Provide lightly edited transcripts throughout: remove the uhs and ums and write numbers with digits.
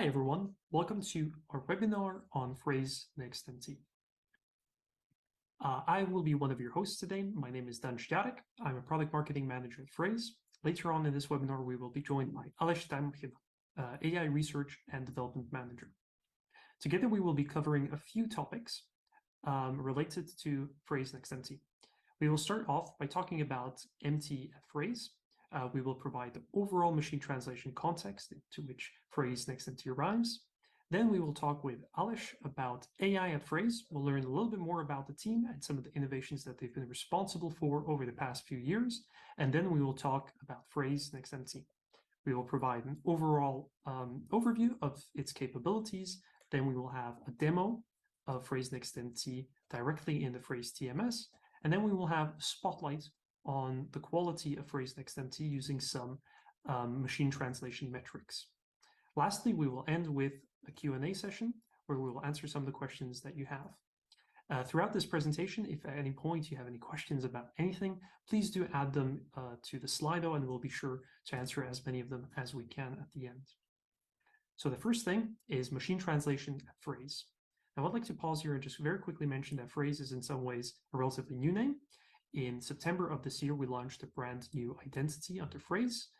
Hi everyone, welcome to our webinar on Phrase NextMT. I will be one of your hosts today. My name is Tamchyna. I'm a product marketing manager at Phrase. Later on in this webinar, we will be joined by Aleš Tamchyna, AI research and development manager. Together, we will be covering a few topics related to Phrase NextMT. We will start off by talking about MT at Phrase. We will provide the overall machine translation context into which Phrase NextMT arrives. Then we will talk with Aleš about AI at Phrase. We'll learn a little bit more about the team and some of the innovations that they've been responsible for over the past few years. And then we will talk about Phrase NextMT. We will provide an overall overview of its capabilities. Then we will have a demo of Phrase NextMT directly in the Phrase TMS. And then we will have a spotlight on the quality of Phrase NextMT using some machine translation metrics. Lastly, we will end with a Q&A session where we will answer some of the questions that you have. Throughout this presentation, if at any point you have any questions about anything, please do add them to the Slido and we'll be sure to answer as many of them as we can at the end. So the first thing is machine translation at Phrase. Now I'd like to pause here and just very quickly mention that Phrase is in some ways a relatively new name. In September of this year, we launched a brand new identity under Phrase.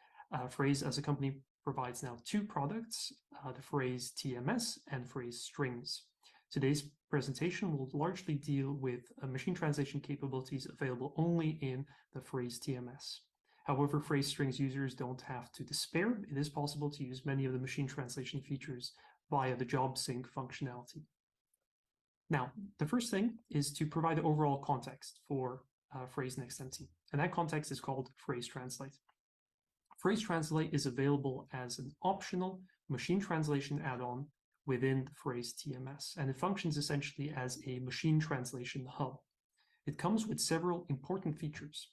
Phrase as a company provides now two products, the Phrase TMS and Phrase Strings. Today's presentation will largely deal with machine translation capabilities available only in the Phrase TMS. However, Phrase Strings users don't have to despair. It is possible to use many of the machine translation features via the job sync functionality. Now, the first thing is to provide the overall context for Phrase NextMT, and that context is called Phrase Translate. Phrase Translate is available as an optional machine translation add-on within the Phrase TMS, and it functions essentially as a machine translation hub. It comes with several important features.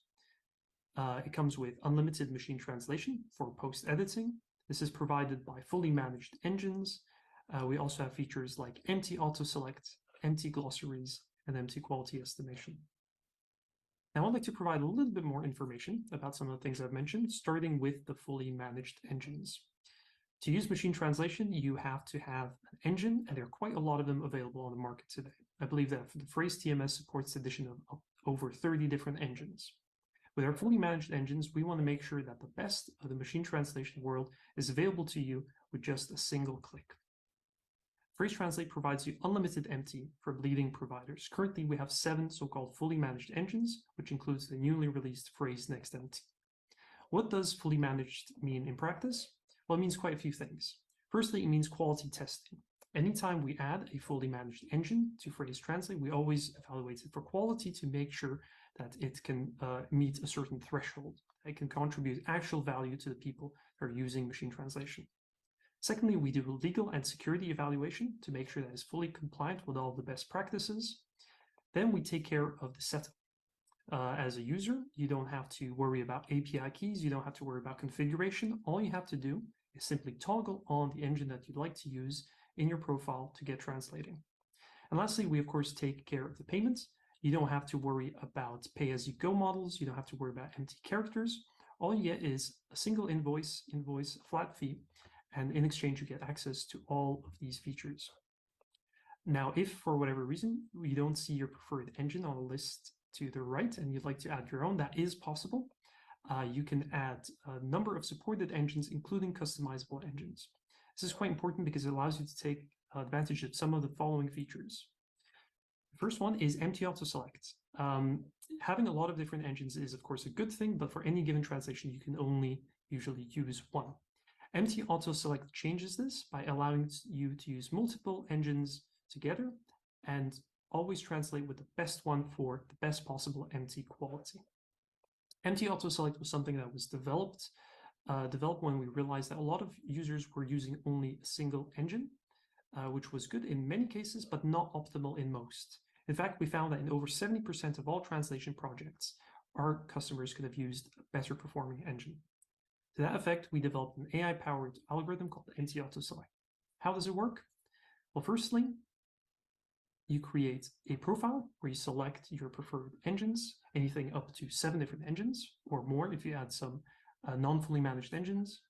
It comes with unlimited machine translation for post-editing. This is provided by fully managed engines. We also have features like MT Autoselect, MT Glossaries, and MT Quality Estimation. Now I'd like to provide a little bit more information about some of the things I've mentioned, starting with the fully managed engines. To use machine translation, you have to have an engine, and there are quite a lot of them available on the market today. I believe that the Phrase TMS supports the addition of over 30 different engines. With our fully managed engines, we want to make sure that the best of the machine translation world is available to you with just a single click. Phrase Translate provides you unlimited MT for leading providers. Currently, we have 7 so-called fully managed engines, which includes the newly released Phrase NextMT. What does fully managed mean in practice? Well, it means quite a few things. Firstly, it means quality testing. Anytime we add a fully managed engine to Phrase Translate, we always evaluate it for quality to make sure that it can meet a certain threshold. It can contribute actual value to the people who are using machine translation. Secondly, we do legal and security evaluation to make sure that it's fully compliant with all the best practices. Then we take care of the setup. As a user, you don't have to worry about API keys. You don't have to worry about configuration. All you have to do is simply toggle on the engine that you'd like to use in your profile to get translating. And lastly, we of course take care of the payments. You don't have to worry about pay-as-you-go models. You don't have to worry about empty characters. All you get is a single invoice, a flat fee, and in exchange you get access to all of these features. Now, if for whatever reason you don't see your preferred engine on a list to the right and you'd like to add your own, that is possible. You can add a number of supported engines, including customizable engines. This is quite important because it allows you to take advantage of some of the following features. The first one is MT Autoselect. Having a lot of different engines is, of course, a good thing, but for any given translation, you can only usually use one. MT Autoselect changes this by allowing you to use multiple engines together and always translate with the best one for the best possible MT quality. MT Autoselect was something that was developed when we realized that a lot of users were using only a single engine, which was good in many cases, but not optimal in most. In fact, we found that in over 70% of all translation projects, our customers could have used a better performing engine. To that effect, we developed an AI-powered algorithm called MT Autoselect. How does it work? Well, firstly, you create a profile where you select your preferred engines, anything up to 7 different engines or more if you add some non-fully managed engines.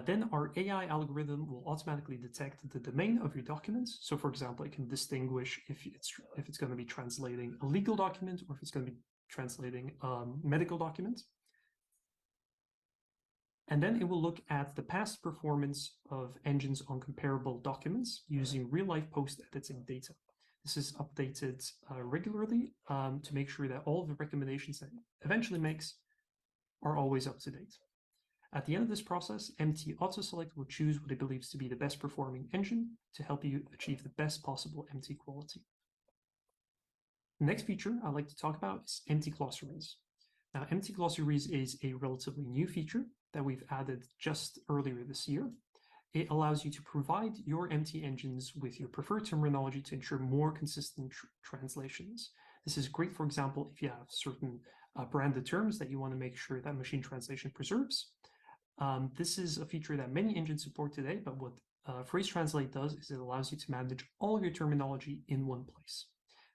Then our AI algorithm will automatically detect the domain of your documents. So for example, it can distinguish if it's going to be translating a legal document or if it's going to be translating a medical document. And then it will look at the past performance of engines on comparable documents using real-life post-editing data. This is updated regularly to make sure that all of the recommendations that it eventually makes are always up to date. At the end of this process, MT Autoselect will choose what it believes to be the best performing engine to help you achieve the best possible MT quality. The next feature I'd like to talk about is MT Glossaries. Now, MT Glossaries is a relatively new feature that we've added just earlier this year. It allows you to provide your MT engines with your preferred terminology to ensure more consistent translations. This is great, for example, if you have certain branded terms that you want to make sure that machine translation preserves. This is a feature that many engines support today, but what Phrase Translate does is it allows you to manage all of your terminology in one place.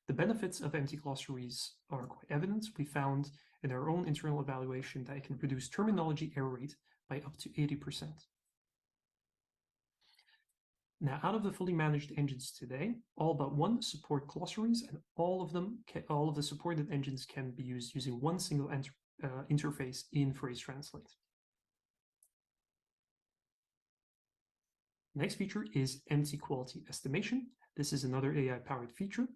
The benefits of MT Glossaries are quite evident. We found in our own internal evaluation that it can reduce terminology error rate by up to 80%. Now, out of the fully managed engines today, all but one support glossaries, and all of the supported engines can be used using one single interface in Phrase Translate. Next feature is MT Quality Estimation. This is another AI-powered feature.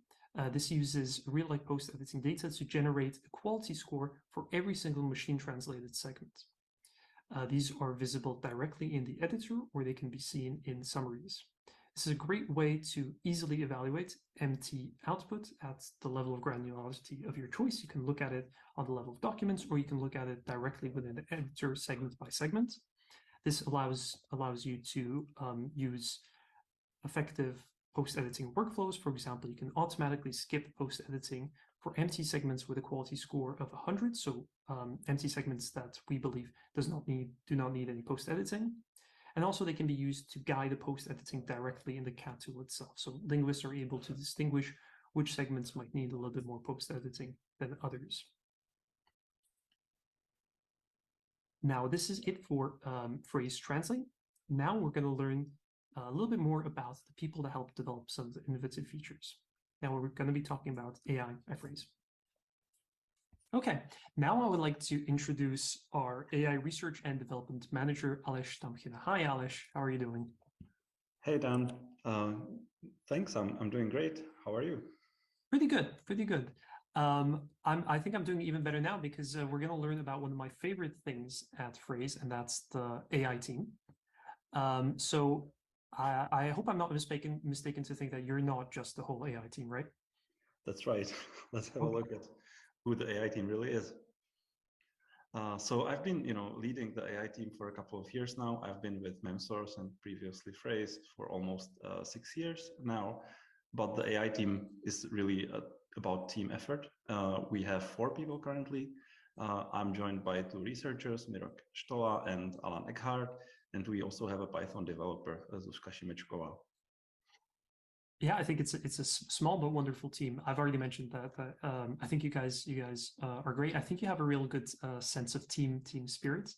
This uses real-life post-editing data to generate a quality score for every single machine-translated segment. These are visible directly in the editor, or they can be seen in summaries. This is a great way to easily evaluate MT output at the level of granularity of your choice. You can look at it on the level of documents, or you can look at it directly within the editor segment by segment. This allows you to use effective post-editing workflows. For example, you can automatically skip post-editing for MT segments with a quality score of 100, so MT segments that we believe do not need any post-editing. And also they can be used to guide the post-editing directly in the CAT tool itself. So linguists are able to distinguish which segments might need a little bit more post-editing than others. Now, this is it for Phrase Translate. Now we're going to learn a little bit more about the people that help develop some of the innovative features. Now we're going to be talking about AI at Phrase. Okay, now I would like to introduce our AI Research and Development Manager, Aleš Tamchyna. Hi, Aleš. How are you doing? Hey, Dan. Thanks. I'm doing great. How are you? Pretty good. Pretty good. I think I'm doing even better now because we're going to learn about one of my favorite things at Phrase, and that's the AI team. So I hope I'm not mistaken to think that you're not just the whole AI team, right? That's right. Let's have a look at who the AI team really is. So I've been, leading the AI team for a couple of years now. I've been with MemSource and previously Phrase for almost 6 years now. But the AI team is really about team effort. We have 4 people currently. I'm joined by 2 researchers, Mirok Stola and Alan Eckhart, and we also have a Python developer, Zuzka Šimečková. Yeah, I think it's a small but wonderful team. I've already mentioned that. I think you guys are great. I think you have a real good sense of team spirit.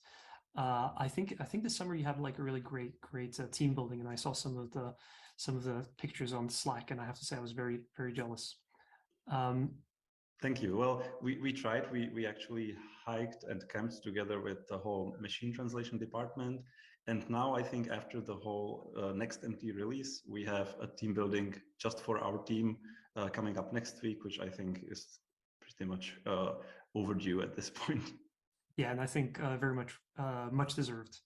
I think this summer you had like a really great team building, and I saw some of the pictures on Slack, and I have to say I was very jealous. Thank you. Well, we tried. We actually hiked and camped together with the whole machine translation department, And now I think after the whole NextMT release, we have a team building just for our team coming up next week, which I think is pretty much overdue at this point. Yeah, and I think very much deserved.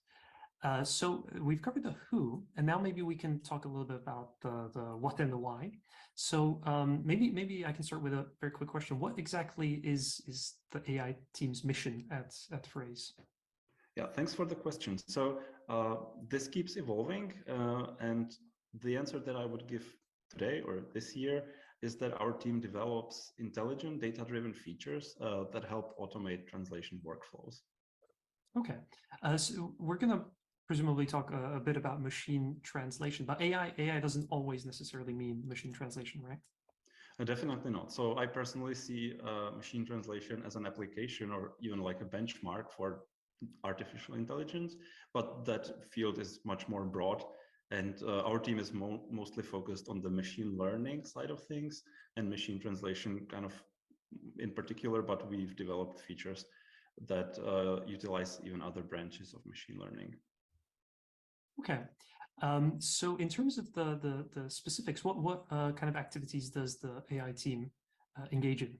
So we've covered the who, and now maybe we can talk a little bit about the what and the why. So maybe I can start with a very quick question. What exactly is the AI team's mission at Phrase? Yeah, thanks for the question. So this keeps evolving, and the answer that I would give today or this year is that our team develops intelligent data-driven features that help automate translation workflows. Okay, so we're gonna presumably talk a bit about machine translation, but AI doesn't always necessarily mean machine translation, right? Definitely not. So I personally see machine translation as an application or even like a benchmark for artificial intelligence, but that field is much more broad. And our team is mostly focused on the machine learning side of things and machine translation kind of in particular, but we've developed features that utilize even other branches of machine learning. Okay. So in terms of the specifics, what kind of activities does the AI team engage in?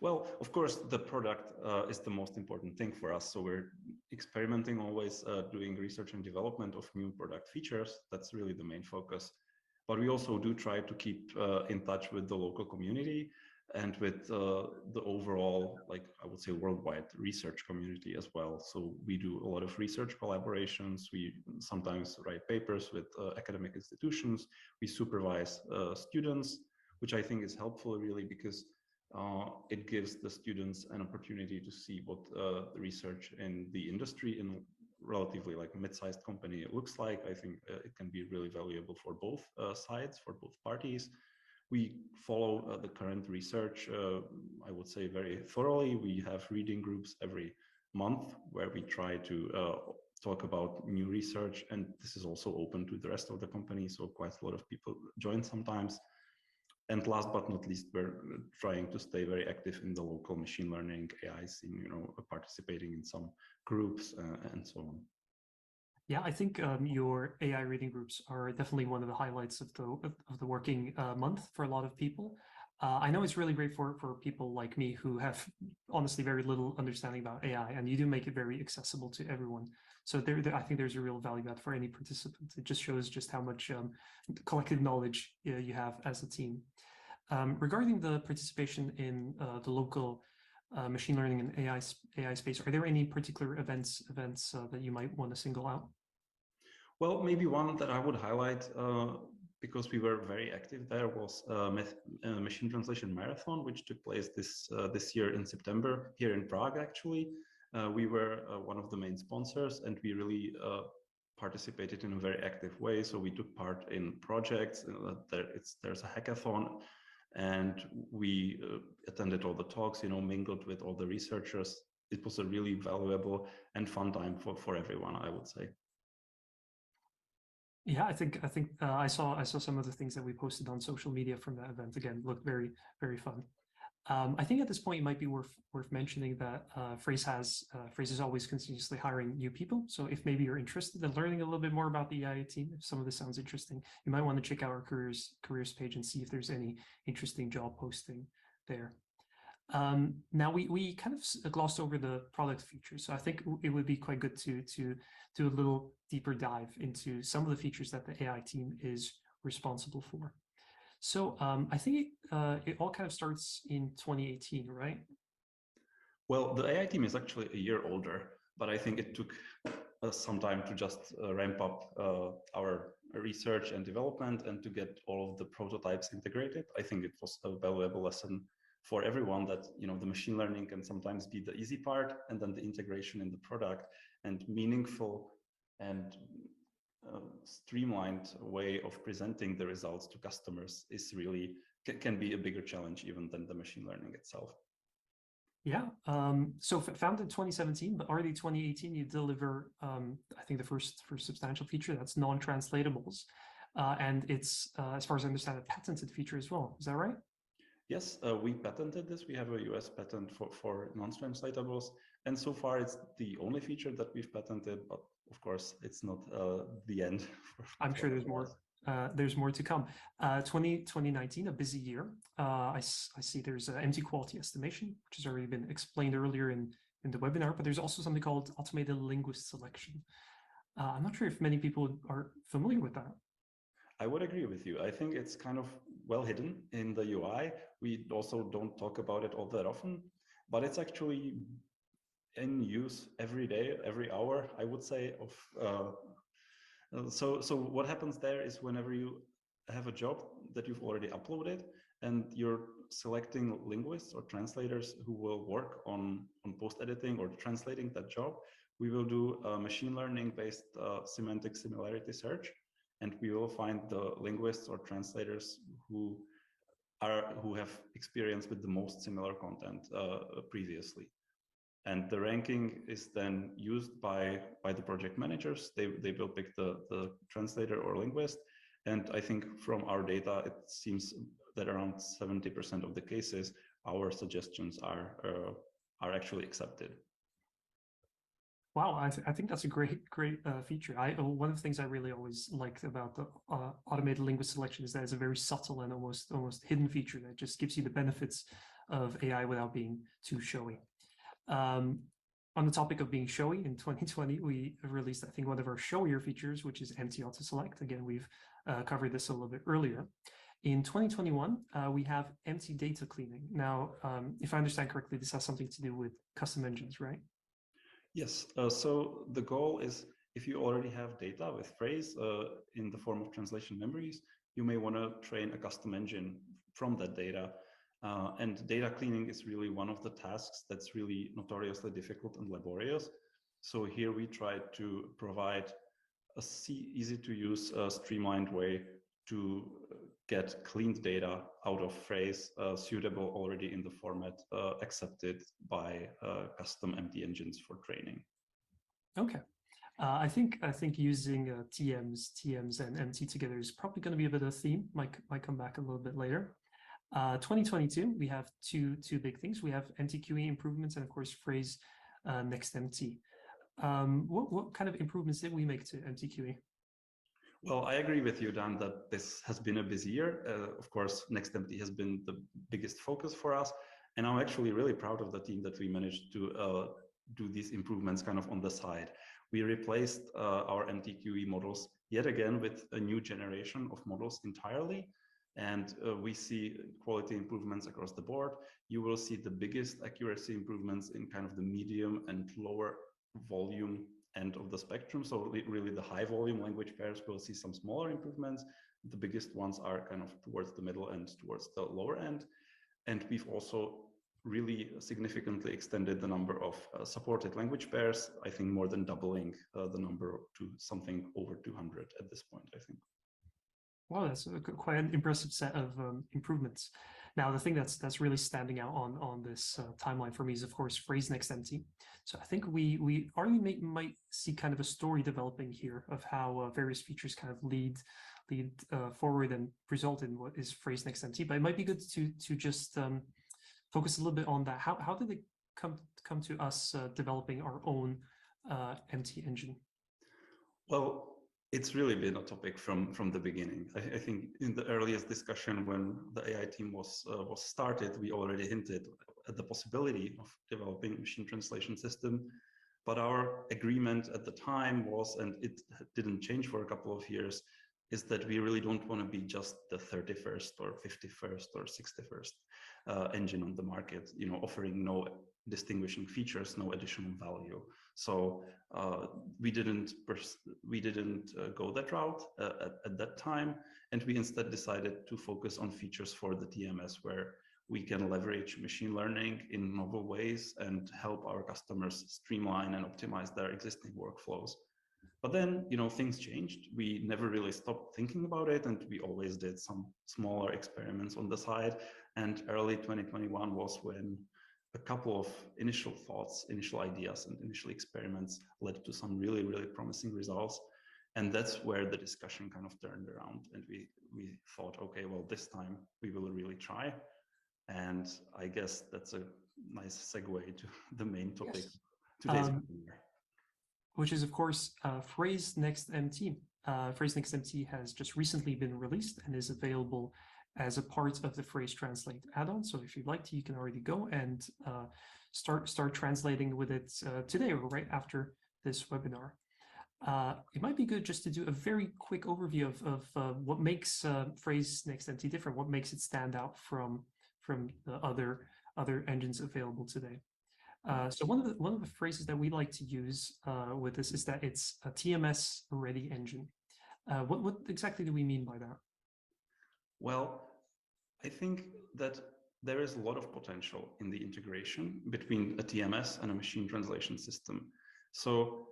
Well, of course, the product is the most important thing for us. So we're experimenting always, doing research and development of new product features. That's really the main focus. But we also do try to keep in touch with the local community and with the overall, like I would say, worldwide research community as well. So we do a lot of research collaborations. We sometimes write papers with academic institutions. We supervise students, which I think is helpful really because it gives the students an opportunity to see what the research in the industry in relatively like mid-sized company looks like. I think it can be really valuable for both sides, for both parties. We follow the current research, I would say, very thoroughly. We have reading groups every month where we try to talk about new research, and this is also open to the rest of the company, so quite a lot of people join sometimes. And last but not least, we're trying to stay very active in the local machine learning AI scene, you know, participating in some groups and so on. Yeah, I think your AI reading groups are definitely one of the highlights of the working month for a lot of people. I know it's really great for people like me who have honestly very little understanding about AI, and you do make it very accessible to everyone. So I think there's a real value add for any participant. It just shows just how much collective knowledge you have as a team. Regarding the participation in the local machine learning and AI space, are there any particular events that you might want to single out? Well, maybe one that I would highlight because we were very active there was Machine Translation Marathon, which took place this year in September here in Prague. Actually, we were one of the main sponsors, and we really participated in a very active way. So we took part in projects. There's a hackathon, and we attended all the talks. You know, mingled with all the researchers. It was a really valuable and fun time for everyone, I would say. Yeah, I think I saw some of the things that we posted on social media from that event. Again, looked very, very fun. I think at this point it might be worth mentioning that Phrase is always continuously hiring new people. So if maybe you're interested in learning a little bit more about the AI team, if some of this sounds interesting, you might want to check out our careers page and see if there's any interesting job posting there. Now we kind of glossed over the product features, so I think it would be quite good to do a little deeper dive into some of the features that the AI team is responsible for. So I think it all kind of starts in 2018, right? Well, the AI team is actually a year older, but I think it took some time to just ramp up our research and development and to get all of the prototypes integrated. I think it was a valuable lesson for everyone that, you know, the machine learning can sometimes be the easy part, and then the integration in the product and meaningful and streamlined way of presenting the results to customers is really can be a bigger challenge even than the machine learning itself. Yeah. So founded in 2017, but already 2018 you deliver I think the first substantial feature that's non-translatables, and it's as far as I understand a patented feature as well. Is that right? Yes, we patented this. We have a US patent for non-translatables. And so far, it's the only feature that we've patented. But of course, it's not the end. I'm sure there's more. There's more to come. 2019, a busy year. I see there's empty quality estimation, which has already been explained earlier in the webinar, but there's also something called automated linguist selection. I'm not sure if many people are familiar with that. I would agree with you. I think it's kind of well hidden in the UI. We also don't talk about it all that often, but it's actually in use every day, every hour, I would say. So what happens there is whenever you have a job that you've already uploaded and you're selecting linguists or translators who will work on post-editing or translating that job, we will do a machine learning-based semantic similarity search, and we will find the linguists or translators who have experience with the most similar content previously. And the ranking is then used by the project managers. They will pick the translator or linguist. And I think from our data, it seems that around 70% of the cases, our suggestions are actually accepted. Wow, I think that's a great feature. One of the things I really always liked about the automated linguist selection is that it's a very subtle and almost hidden feature that just gives you the benefits of AI without being too showy. On the topic of being showy, in 2020, we released, I think, one of our showier features, which is empty Autoselect. Again, we've covered this a little bit earlier. In 2021, we have empty data cleaning. Now, if I understand correctly, this has something to do with custom engines, right? Yes. So the goal is, if you already have data with Phrase in the form of translation memories, you may want to train a custom engine from that data. And data cleaning is really one of the tasks that's really notoriously difficult and laborious. So here we try to provide a easy to use, streamlined way to get cleaned data out of Phrase, suitable already in the format accepted by custom empty engines for training. Okay. I think using TMs, and MT together is probably going to be a bit of a theme. Might come back a little bit later. 2022, we have two big things. We have MTQE improvements and, of course, Phrase NextMT. What kind of improvements did we make to MTQE? Well, I agree with you, Dan, that this has been a busy year. Of course, NextMT has been the biggest focus for us. And I'm actually really proud of the team that we managed to do these improvements kind of on the side. We replaced our MTQE models yet again with a new generation of models entirely. And we see quality improvements across the board. You will see the biggest accuracy improvements in kind of the medium and lower volume end of the spectrum. So really the high volume language pairs will see some smaller improvements. The biggest ones are kind of towards the middle and towards the lower end. And we've also really significantly extended the number of supported language pairs, I think more than doubling the number to something over 200 at this point, I think. Wow, that's quite an impressive set of improvements. Now, the thing that's really standing out on this timeline for me is, of course, Phrase NextMT. So I think we already might see kind of a story developing here of how various features kind of lead forward and result in what is Phrase NextMT. But it might be good to just focus a little bit on that. How did it come to us developing our own MT engine? Well, it's really been a topic from the beginning. I think in the earliest discussion when the AI team was started, we already hinted at the possibility of developing a machine translation system. But our agreement at the time was, and it didn't change for a couple of years, is that we really don't want to be just the 31st or 51st or 61st engine on the market, offering no distinguishing features, no additional value. So we didn't go that route at that time, and we instead decided to focus on features for the TMS where we can leverage machine learning in novel ways and help our customers streamline and optimize their existing workflows. But then, things changed. We never really stopped thinking about it, and we always did some smaller experiments on the side. And early 2021 was when a couple of initial thoughts, initial ideas, and initial experiments led to some really, really promising results. And that's where the discussion kind of turned around. And we thought, okay, well, this time we will really try. And I guess that's a nice segue to the main topic Yes. of today's webinar. Which is, of course, Phrase NextMT. Phrase NextMT has just recently been released and is available as a part of the Phrase Translate add-on. So if you'd like to, you can already go and start translating with it today or right after this webinar. It might be good just to do a very quick overview of what makes Phrase NextMT different, what makes it stand out from the other engines available today. So one of the phrases that we like to use with this is that it's a TMS ready engine. What exactly do we mean by that? Well, I think that there is a lot of potential in the integration between a TMS and a machine translation system. So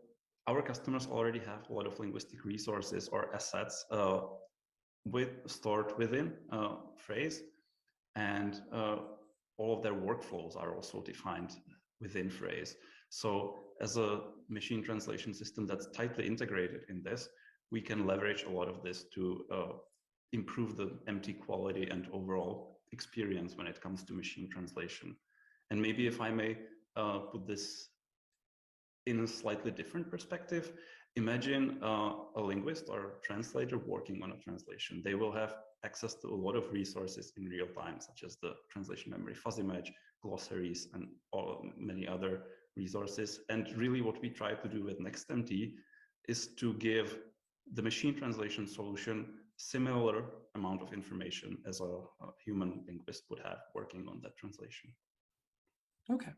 our customers already have a lot of linguistic resources or assets stored within Phrase, and all of their workflows are also defined within Phrase. So as a machine translation system that's tightly integrated in this, we can leverage a lot of this to improve the MT quality and overall experience when it comes to machine translation. And maybe if I may put this in a slightly different perspective, imagine a linguist or translator working on a translation. They will have access to a lot of resources in real time, such as the translation memory, fuzzy match, glossaries, and many other resources. And really what we try to do with NextMT is to give the machine translation solution similar amount of information as a human linguist would have working on that translation. Okay,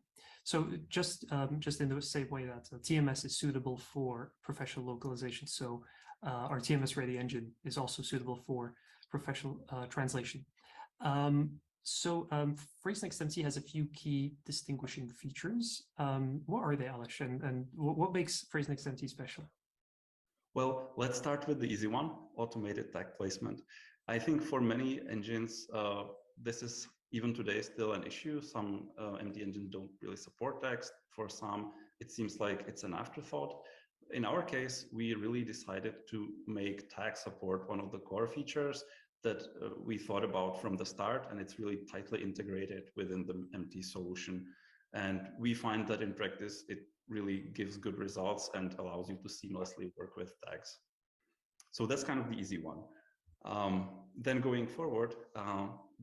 so just in the same way that TMS is suitable for professional localization, so our TMS ready engine is also suitable for professional translation. Phrase NextMT has a few key distinguishing features. What are they, Aleš, and what makes Phrase NextMT special? Well, let's start with the easy one, automated tag placement. I think for many engines, this is even today still an issue. Some MT engines don't really support tags. For some, it seems like it's an afterthought. In our case, we really decided to make tag support one of the core features that we thought about from the start, and it's really tightly integrated within the MT solution. And we find that in practice, it really gives good results and allows you to seamlessly work with tags. So that's kind of the easy one. Then going forward,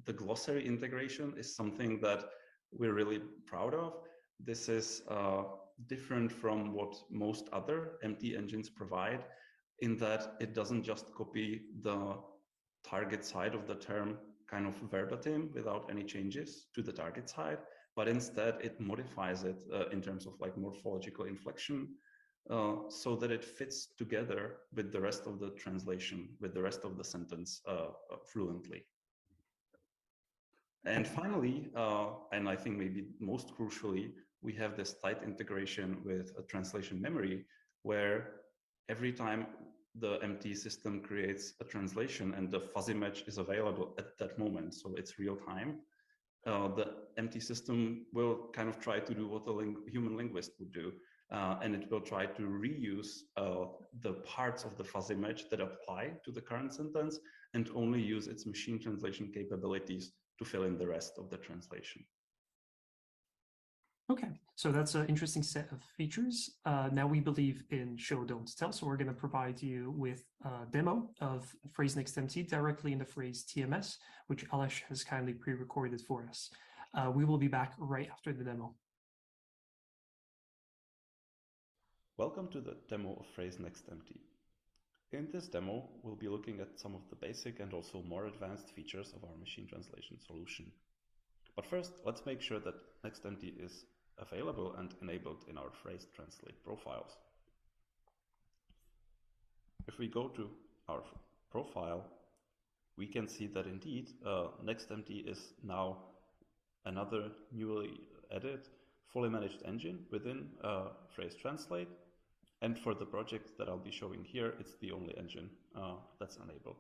the glossary integration is something that we're really proud of. This is different from what most other MT engines provide, in that it doesn't just copy the target side of the term kind of verbatim without any changes to the target side, but instead it modifies it in terms of like morphological inflection, so that it fits together with the rest of the translation, with the rest of the sentence fluently. And finally, and I think maybe most crucially, we have this tight integration with a translation memory, where every time the MT system creates a translation and the fuzzy match is available at that moment, so it's real time, the MT system will kind of try to do what a human linguist would do. And it will try to reuse the parts of the fuzzy match that apply to the current sentence and only use its machine translation capabilities to fill in the rest of the translation. Okay, so that's an interesting set of features. Now we believe in show, don't tell, so we're going to provide you with a demo of Phrase NextMT directly in the Phrase TMS, which Aleš has kindly pre-recorded for us. We will be back right after the demo. Welcome to the demo of Phrase NextMT. In this demo, we'll be looking at some of the basic and also more advanced features of our machine translation solution. But first, let's make sure that NextMT is available and enabled in our Phrase Translate profiles. If we go to our profile, we can see that indeed NextMT is now another newly added, fully managed engine within Phrase Translate. And for the project that I'll be showing here, it's the only engine that's enabled.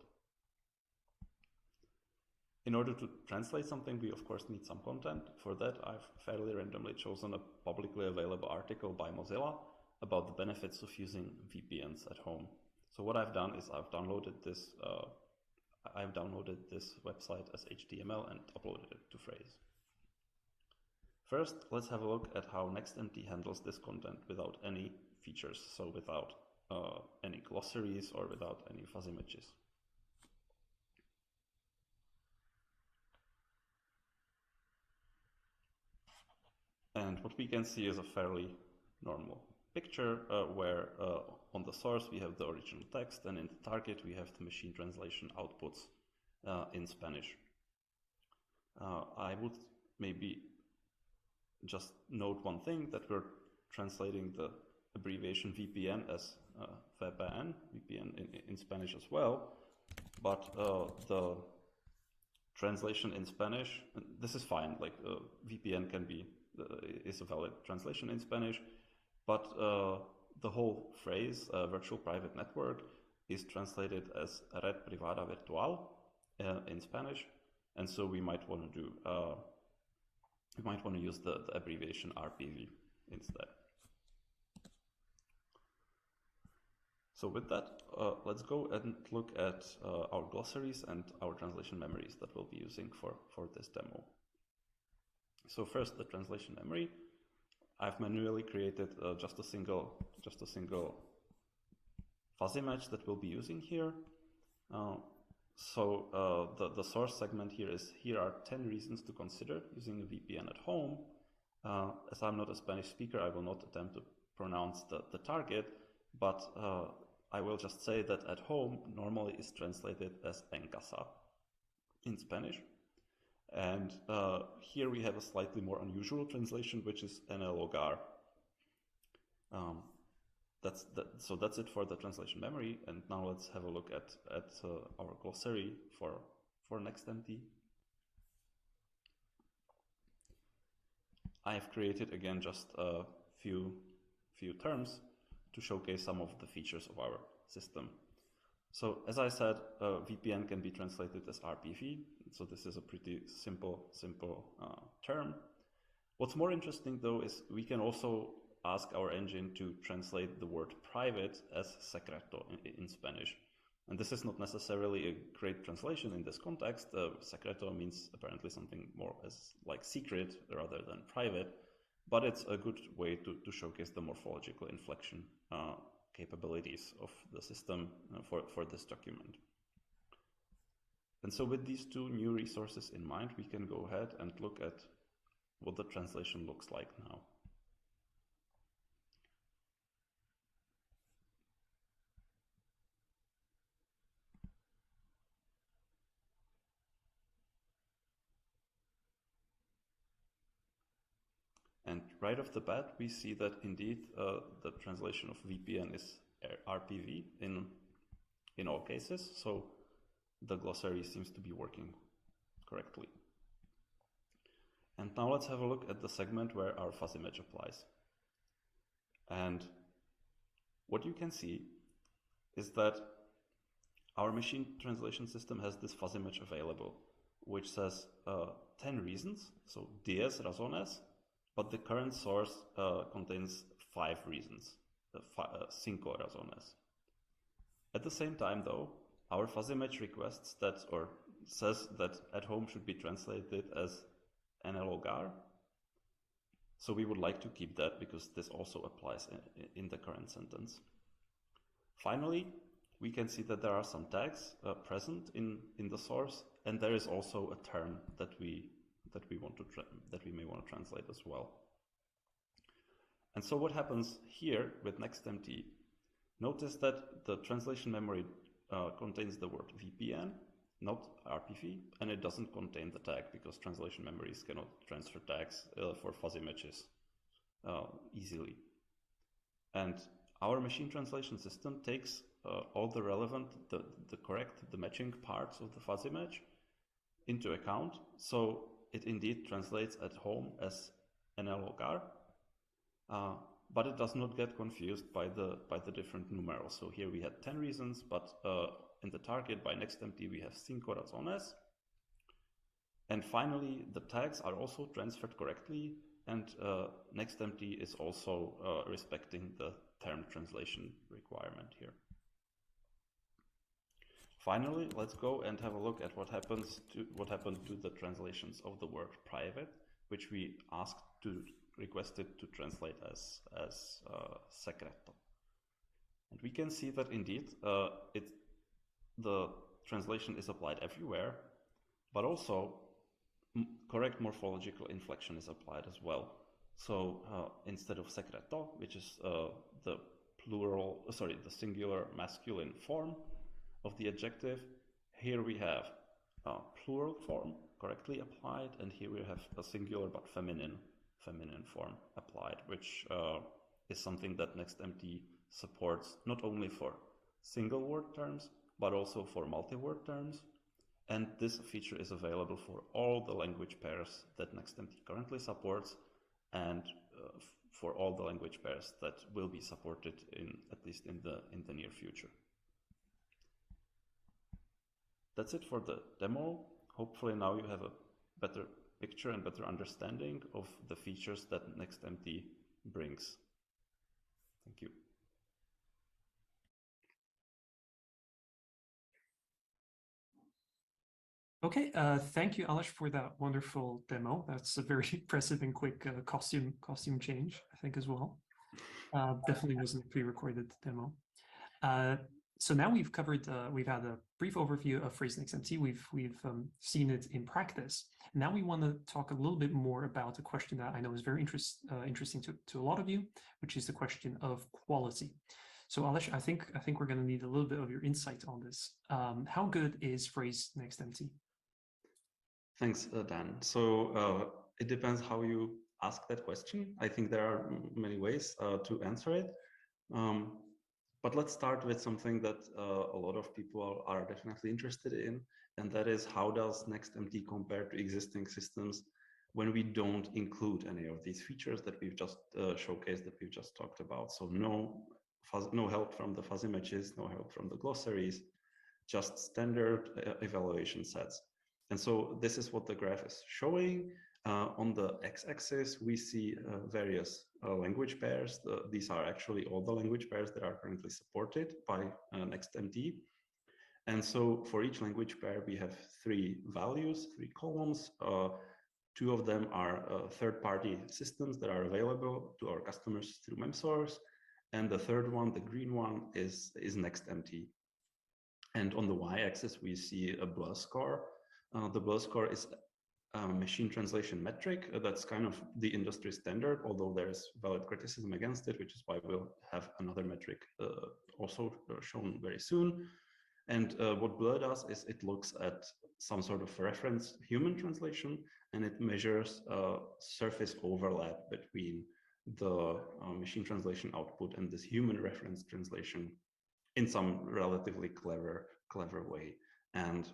In order to translate something, we of course need some content. For that, I've fairly randomly chosen a publicly available article by Mozilla about the benefits of using VPNs at home. So what I've done is I've downloaded this I've downloaded this website as HTML and uploaded it to Phrase. First, let's have a look at how NextMT handles this content without any features, so without any glossaries or without any fuzzy matches. And what we can see is a fairly normal picture where on the source we have the original text, and in the target we have the machine translation outputs in Spanish. I would maybe just note one thing, that we're translating the abbreviation VPN as VPN in Spanish as well, but the translation in Spanish, this is fine, like VPN can be is a valid translation in Spanish, but the whole phrase virtual private network is translated as red privada virtual in Spanish, and so we might want to do use the abbreviation RPV instead. So with that, let's go and look at our glossaries and our translation memories that we'll be using for this demo. So first, the translation memory. I've manually created just a single fuzzy match that we'll be using here. The source segment here is, here are 10 reasons to consider using a VPN at home. As I'm not a Spanish speaker, I will not attempt to pronounce the target, but I will just say that at home normally is translated as en casa in Spanish. And here we have a slightly more unusual translation, which is en el hogar. So that's it for the translation memory. And now let's have a look at our glossary for NextMT. I have created again just a few terms to showcase some of the features of our system. So as I said, VPN can be translated as RPV. So this is a pretty simple term. What's more interesting though is we can also ask our engine to translate the word private as secreto in Spanish. And this is not necessarily a great translation in this context. Secreto means apparently something more as like secret rather than private, but it's a good way to showcase the morphological inflection capabilities of the system for this document. And so with these two new resources in mind, we can go ahead and look at what the translation looks like now. And right off the bat, we see that indeed the translation of VPN is RPV in all cases. So the glossary seems to be working correctly. And now let's have a look at the segment where our fuzzy match applies. And what you can see is that our machine translation system has this fuzzy match available, which says 10 reasons, so 10 razones, but the current source contains 5 reasons, 5 razones. At the same time though, our fuzzy match requests that, or says that at home should be translated as en el hogar. So we would like to keep that because this also applies in the current sentence. Finally, we can see that there are some tags present in the source, and there is also a term that we may want to translate as well. And so what happens here with NextMT? Notice that the translation memory contains the word VPN, not RPV, and it doesn't contain the tag because translation memories cannot transfer tags for fuzzy matches easily. And our machine translation system takes all the relevant, the matching parts of the fuzzy match into account. So it indeed translates at home as en el hogar, but it does not get confused by the different numerals. So here we had 10 reasons, but in the target by NextMT we have 5 razones. And finally, the tags are also transferred correctly, and NextMT is also respecting the term translation requirement here. Finally, let's go and have a look at what happened to the translations of the word private, which we requested to translate as secreto. And we can see that indeed the translation is applied everywhere, but also correct morphological inflection is applied as well. So instead of secreto, which is the singular masculine form of the adjective, here we have a plural form correctly applied, and here we have a singular but feminine form applied, which is something that NextMT supports not only for single word terms, but also for multi-word terms. And this feature is available for all the language pairs that NextMT currently supports, and for all the language pairs that will be supported at least in the near future. That's it for the demo. Hopefully now you have a better picture and better understanding of the features that NextMT brings. Thank you. Okay, thank you, Aleš, for that wonderful demo. That's a very impressive and quick costume change, I think, as well. Definitely wasn't a pre-recorded demo. So now we've covered, we've had a brief overview of Phrase NextMT. We've seen it in practice. Now we want to talk a little bit more about a question that I know is very interesting to a lot of you, which is the question of quality. So Aleš, I think we're going to need a little bit of your insight on this. How good is Phrase NextMT? Thanks, Dan. So it depends how you ask that question. I think there are many ways to answer it. But let's start with something that a lot of people are definitely interested in, and that is, how does NextMT compare to existing systems when we don't include any of these features that we've just showcased, that we've just talked about? So no help from the fuzzy matches, no help from the glossaries, just standard evaluation sets. And so this is what the graph is showing. On the x-axis, we see various language pairs. These are actually all the language pairs that are currently supported by NextMT. And so for each language pair, we have three values, three columns. Two of them are third-party systems that are available to our customers through MemSource. And the third one, the green one, is NextMT. And on the y-axis, we see a BLEU score. The BLEU score is a machine translation metric. That's kind of the industry standard, although there is valid criticism against it, which is why we'll have another metric also shown very soon. And what BLEU does is it looks at some sort of reference human translation, and it measures surface overlap between the machine translation output and this human reference translation in some relatively clever way. And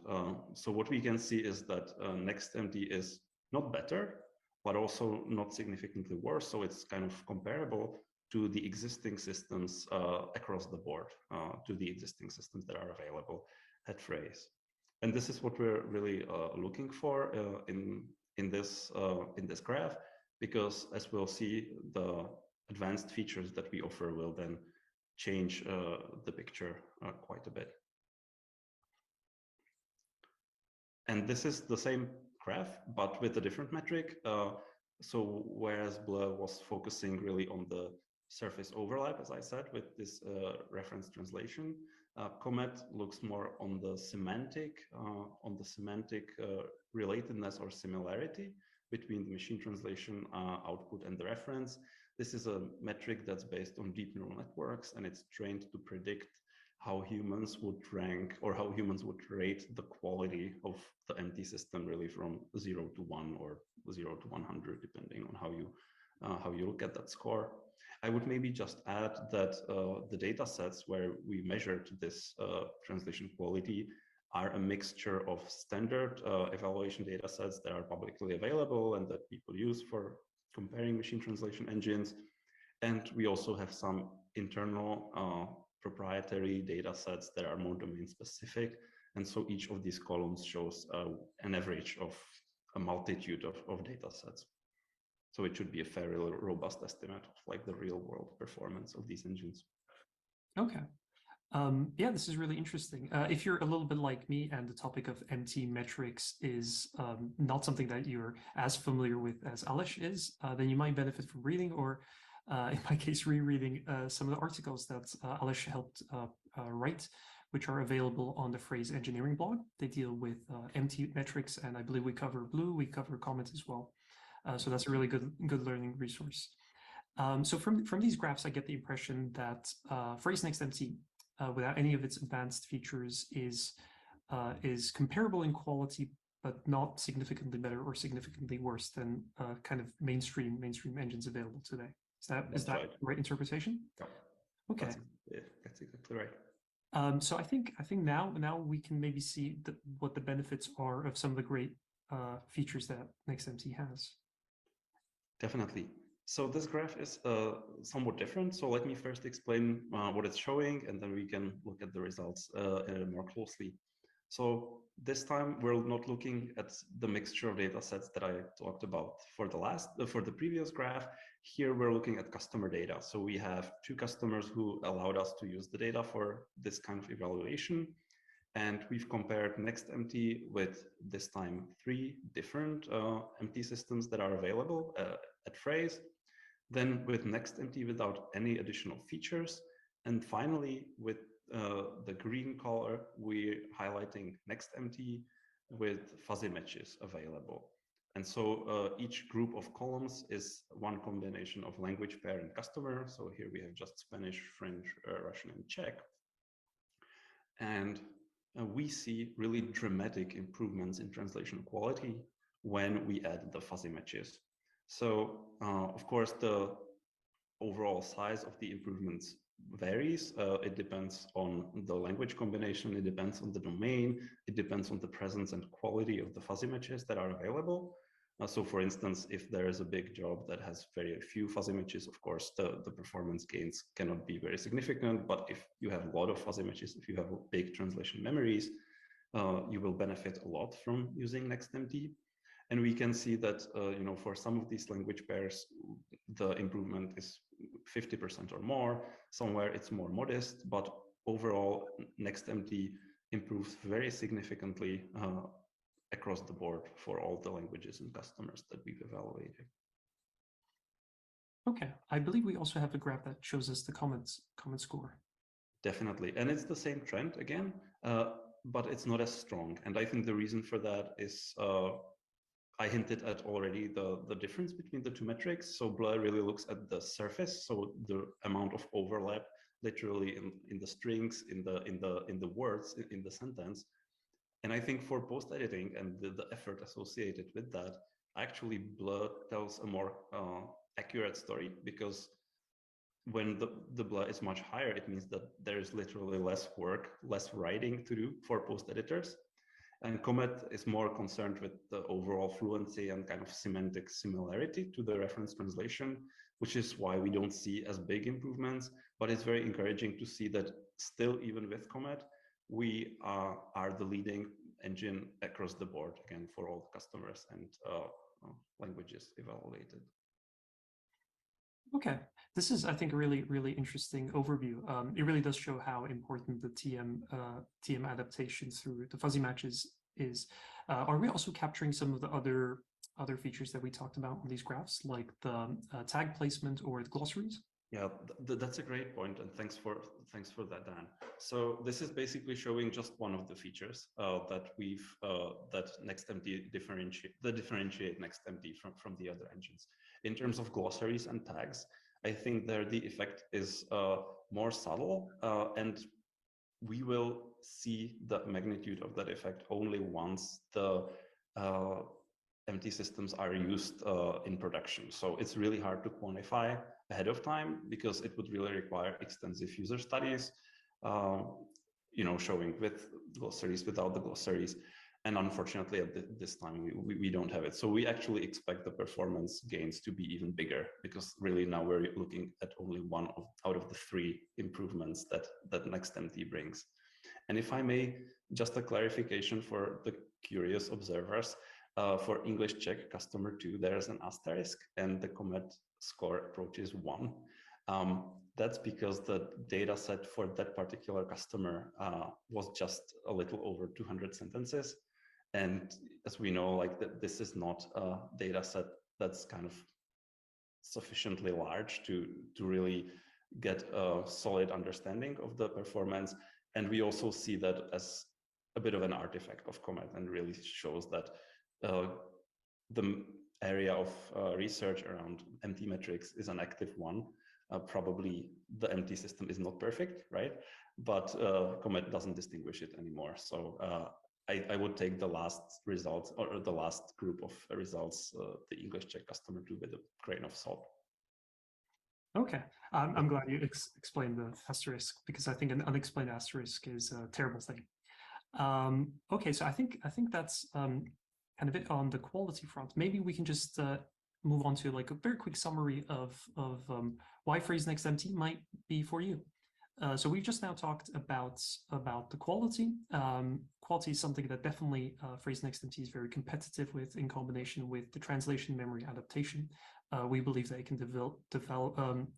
so what we can see is that NextMT is not better, but also not significantly worse. So it's kind of comparable to the existing systems across the board, to the existing systems that are available at Phrase. And this is what we're really looking for in this graph, because as we'll see, the advanced features that we offer will then change the picture quite a bit. And this is the same graph, but with a different metric. So whereas BLEU was focusing really on the surface overlap, as I said, with this reference translation, COMET looks more on the semantic relatedness or similarity between the machine translation output and the reference. This is a metric that's based on deep neural networks, and it's trained to predict how humans would rank or how humans would rate the quality of the MT system, really from 0 to 1 or 0 to 100, depending on how you look at that score. I would maybe just add that the data sets where we measured this translation quality are a mixture of standard evaluation data sets that are publicly available and that people use for comparing machine translation engines. And we also have some internal proprietary data sets that are more domain specific. And so each of these columns shows an average of a multitude of data sets. So it should be a fairly robust estimate of like the real world performance of these engines. Okay. Yeah, this is really interesting. If you're a little bit like me and the topic of MT metrics is not something that you're as familiar with as Aleš is, then you might benefit from reading, or in my case, rereading some of the articles that Aleš helped write, which are available on the Phrase engineering blog. They deal with MT metrics, and I believe we cover BLEU, we cover COMET as well. So that's a really good learning resource. So from these graphs, I get the impression that Phrase NextMT, without any of its advanced features, is comparable in quality, but not significantly better or significantly worse than kind of mainstream engines available today. Is that right. the right interpretation? Yeah. Okay. That's exactly right. So I think now we can maybe see what the benefits are of some of the great features that NextMT has. Definitely. So this graph is somewhat different. So let me first explain what it's showing, and then we can look at the results more closely. So this time we're not looking at the mixture of data sets that I talked about for the previous graph. Here we're looking at customer data. So we have 2 customers who allowed us to use the data for this kind of evaluation. And we've compared NextMT with this time 3 different MT systems that are available at Phrase, then with NextMT without any additional features, and finally with the green color, we're highlighting NextMT with fuzzy matches available. And so each group of columns is one combination of language pair and customer. So here we have just Spanish, French, Russian, and Czech. And we see really dramatic improvements in translation quality when we add the fuzzy matches. So, of course, the overall size of the improvements varies. It depends on the language combination, it depends on the domain, it depends on the presence and quality of the fuzzy matches that are available. So for instance, if there is a big job that has very few fuzzy matches, of course, the performance gains cannot be very significant. But if you have a lot of fuzzy matches, if you have big translation memories, you will benefit a lot from using NextMT. And we can see that, for some of these language pairs, the improvement is 50% or more. Somewhere it's more modest, but overall, NextMT improves very significantly across the board for all the languages and customers that we've evaluated. Okay, I believe we also have a graph that shows us the COMET score. Definitely, and it's the same trend again, but it's not as strong. And I think the reason for that is I hinted at already the difference between the 2 metrics. So BLEU really looks at the surface, so the amount of overlap, literally in the strings, in the words, in the sentence. And I think for post-editing and the effort associated with that, actually BLEU tells a more accurate story, because when the BLEU is much higher, it means that there is literally less work, less writing to do for post-editors. And COMET is more concerned with the overall fluency and kind of semantic similarity to the reference translation, which is why we don't see as big improvements. But it's very encouraging to see that still, even with COMET, we are the leading engine across the board, again, for all customers and languages evaluated. Okay, this is, I think, a really interesting overview. It really does show how important the TM adaptation through the fuzzy matches is. Are we also capturing some of the other features that we talked about on these graphs, like the tag placement or the glossaries? Yeah, that's a great point, and thanks for that, Dan. So this is basically showing just one of the features that NextMT differentiate NextMT from the other engines. In terms of glossaries and tags, I think there the effect is more subtle, and we will see the magnitude of that effect only once the MT systems are used in production. So it's really hard to quantify ahead of time, because it would really require extensive user studies, showing with glossaries, without the glossaries. And unfortunately, at this time, we don't have it. So we actually expect the performance gains to be even bigger, because really now we're looking at only one out of the 3 improvements that NextMT brings. And if I may, just a clarification for the curious observers, for English Czech customer 2, there's an asterisk, and the COMET score approaches 1. That's because the data set for that particular customer was just a little over 200 sentences. And as we know, like this is not a data set that's kind of sufficiently large to really get a solid understanding of the performance. And we also see that as a bit of an artifact of COMET, and really shows that the area of research around MT metrics is an active one. Probably the MT system is not perfect, right? But COMET doesn't distinguish it anymore. So I would take the last results, or the last group of results, the English Czech customer, to with a grain of salt. Okay, I'm glad you explained the asterisk, because I think an unexplained asterisk is a terrible thing. Okay, so I think that's kind of it on the quality front. Maybe we can just move on to like a very quick summary of why Phrase NextMT might be for you. So we've just now talked about the quality. Quality is something that definitely Phrase NextMT is very competitive with, in combination with the translation memory adaptation. We believe that it can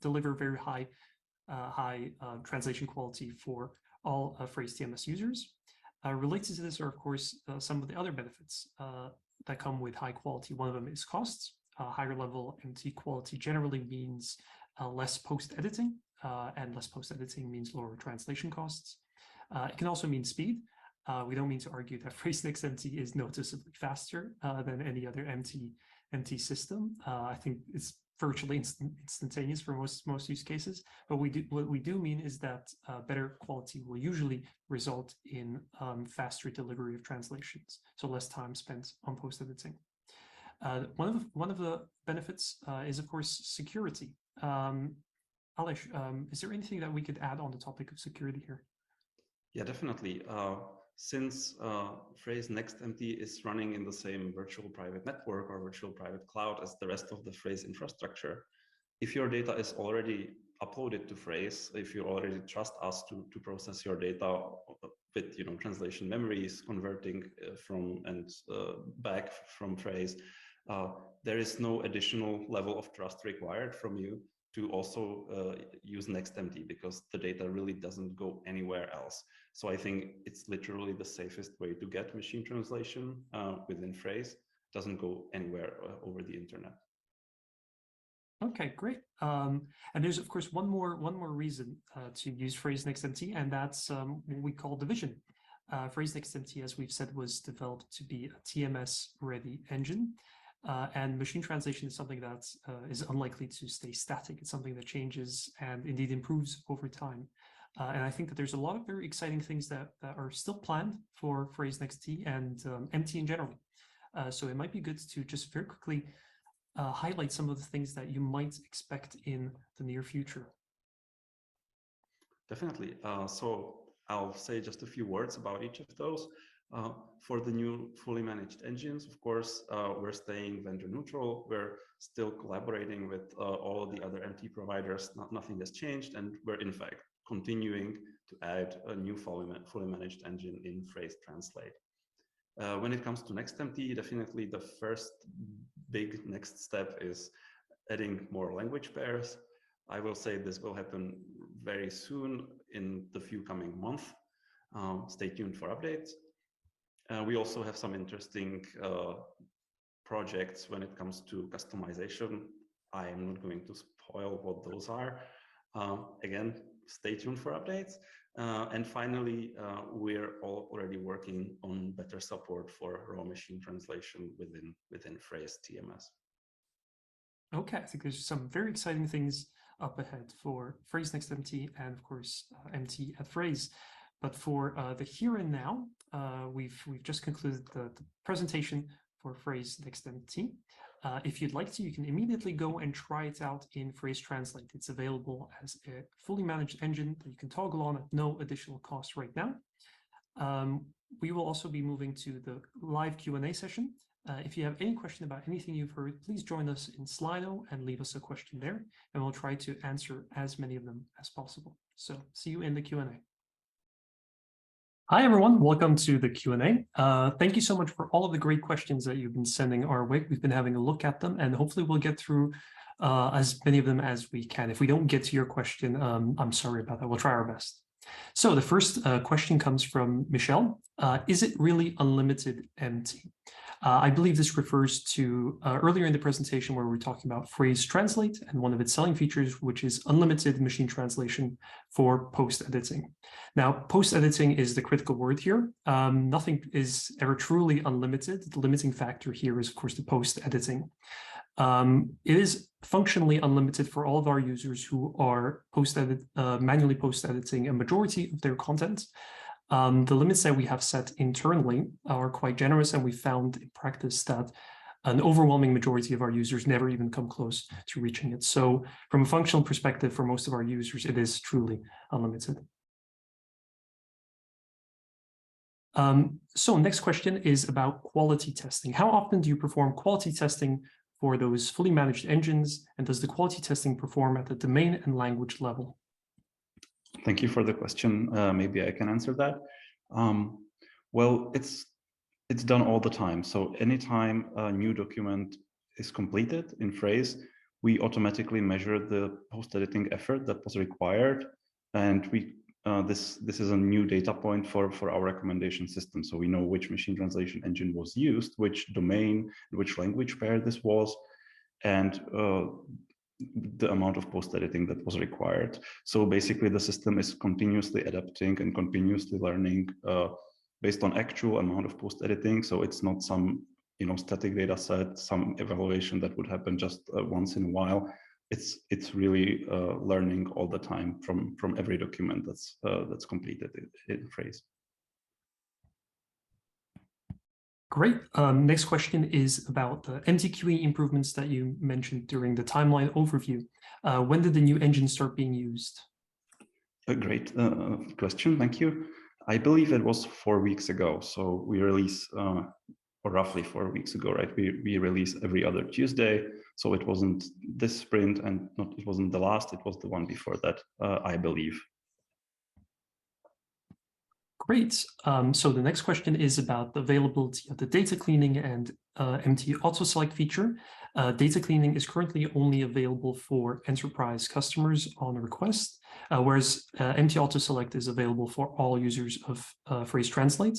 deliver very high translation quality for all Phrase TMS users. Related to this are, of course, some of the other benefits that come with high quality. One of them is costs. Higher level MT quality generally means less post-editing, and less post-editing means lower translation costs. It can also mean speed. We don't mean to argue that Phrase NextMT is noticeably faster than any other MT system. I think it's virtually instantaneous for most use cases. But what we do mean is that better quality will usually result in faster delivery of translations, so less time spent on post-editing. One of the benefits is, of course, security. Aleš, is there anything that we could add on the topic of security here? Yeah, definitely. Since Phrase NextMT is running in the same virtual private network or virtual private cloud as the rest of the Phrase infrastructure, if your data is already uploaded to Phrase, if you already trust us to process your data with translation memories, converting from and back from Phrase, there is no additional level of trust required from you to also use NextMT, because the data really doesn't go anywhere else. So I think it's literally the safest way to get machine translation within Phrase. It doesn't go anywhere over the internet. Okay, great. And there's, of course, one more reason to use Phrase NextMT, and that's what we call the vision. Phrase NextMT, as we've said, was developed to be a TMS-ready engine. And machine translation is something that is unlikely to stay static. It's something that changes and indeed improves over time. And I think that there's a lot of very exciting things that are still planned for Phrase NextMT and MT in general. So it might be good to just very quickly highlight some of the things that you might expect in the near future. Definitely. So I'll say just a few words about each of those. For the new fully managed engines, of course, we're staying vendor neutral. We're still collaborating with all of the other MT providers. Nothing has changed, and we're in fact continuing to add a new fully managed engine in Phrase Translate. When it comes to NextMT, definitely the first big next step is adding more language pairs. I will say this will happen very soon in the few coming months. Stay tuned for updates. We also have some interesting projects when it comes to customization. I am not going to spoil what those are. Again, stay tuned for updates. And finally, we're already working on better support for raw machine translation within Phrase TMS. Okay, I think there's some very exciting things up ahead for Phrase NextMT and, of course, MT at Phrase. But for the here and now, we've just concluded the presentation for Phrase NextMT. If you'd like to, you can immediately go and try it out in Phrase Translate. It's available as a fully managed engine that you can toggle on at no additional cost right now. We will also be moving to the live Q&A session. If you have any question about anything you've heard, please join us in Slido and leave us a question there, and we'll try to answer as many of them as possible. So see you in the Q&A. Hi, everyone. Welcome to the Q&A. Thank you so much for all of the great questions that you've been sending our way. We've been having a look at them, and hopefully we'll get through as many of them as we can. If we don't get to your question, I'm sorry about that. We'll try our best. So the first question comes from Michelle. Is it really unlimited MT? I believe this refers to earlier in the presentation where we were talking about Phrase Translate and one of its selling features, which is unlimited machine translation for post-editing. Now, post-editing is the critical word here. Nothing is ever truly unlimited. The limiting factor here is, of course, the post-editing. It is functionally unlimited for all of our users who are manually post-editing a majority of their content. The limits that we have set internally are quite generous, and we found in practice that an overwhelming majority of our users never even come close to reaching it. So from a functional perspective, for most of our users, it is truly unlimited. So next question is about quality testing. How often do you perform quality testing for those fully managed engines, and does the quality testing perform at the domain and language level? Thank you for the question. Maybe I can answer that. Well, it's done all the time. So anytime a new document is completed in Phrase, we automatically measure the post-editing effort that was required, and we this is a new data point for our recommendation system. So we know which machine translation engine was used, which domain, which language pair this was, and the amount of post-editing that was required. So basically the system is continuously adapting and continuously learning based on actual amount of post-editing. So it's not some static data set, some evaluation that would happen just once in a while. It's really learning all the time from every document that's completed in Phrase. Great. Next question is about the MTQE improvements that you mentioned during the timeline overview. When did the new engine start being used? A great question, thank you. I believe it was 4 weeks ago. So we release, or roughly 4 weeks ago, right? We release every other Tuesday. So it wasn't this sprint, and it wasn't the last, it was the one before that, I believe. Great. So the next question is about the availability of the data cleaning and MT Autoselect feature. Data cleaning is currently only available for enterprise customers on request, whereas MT Autoselect is available for all users of Phrase Translate.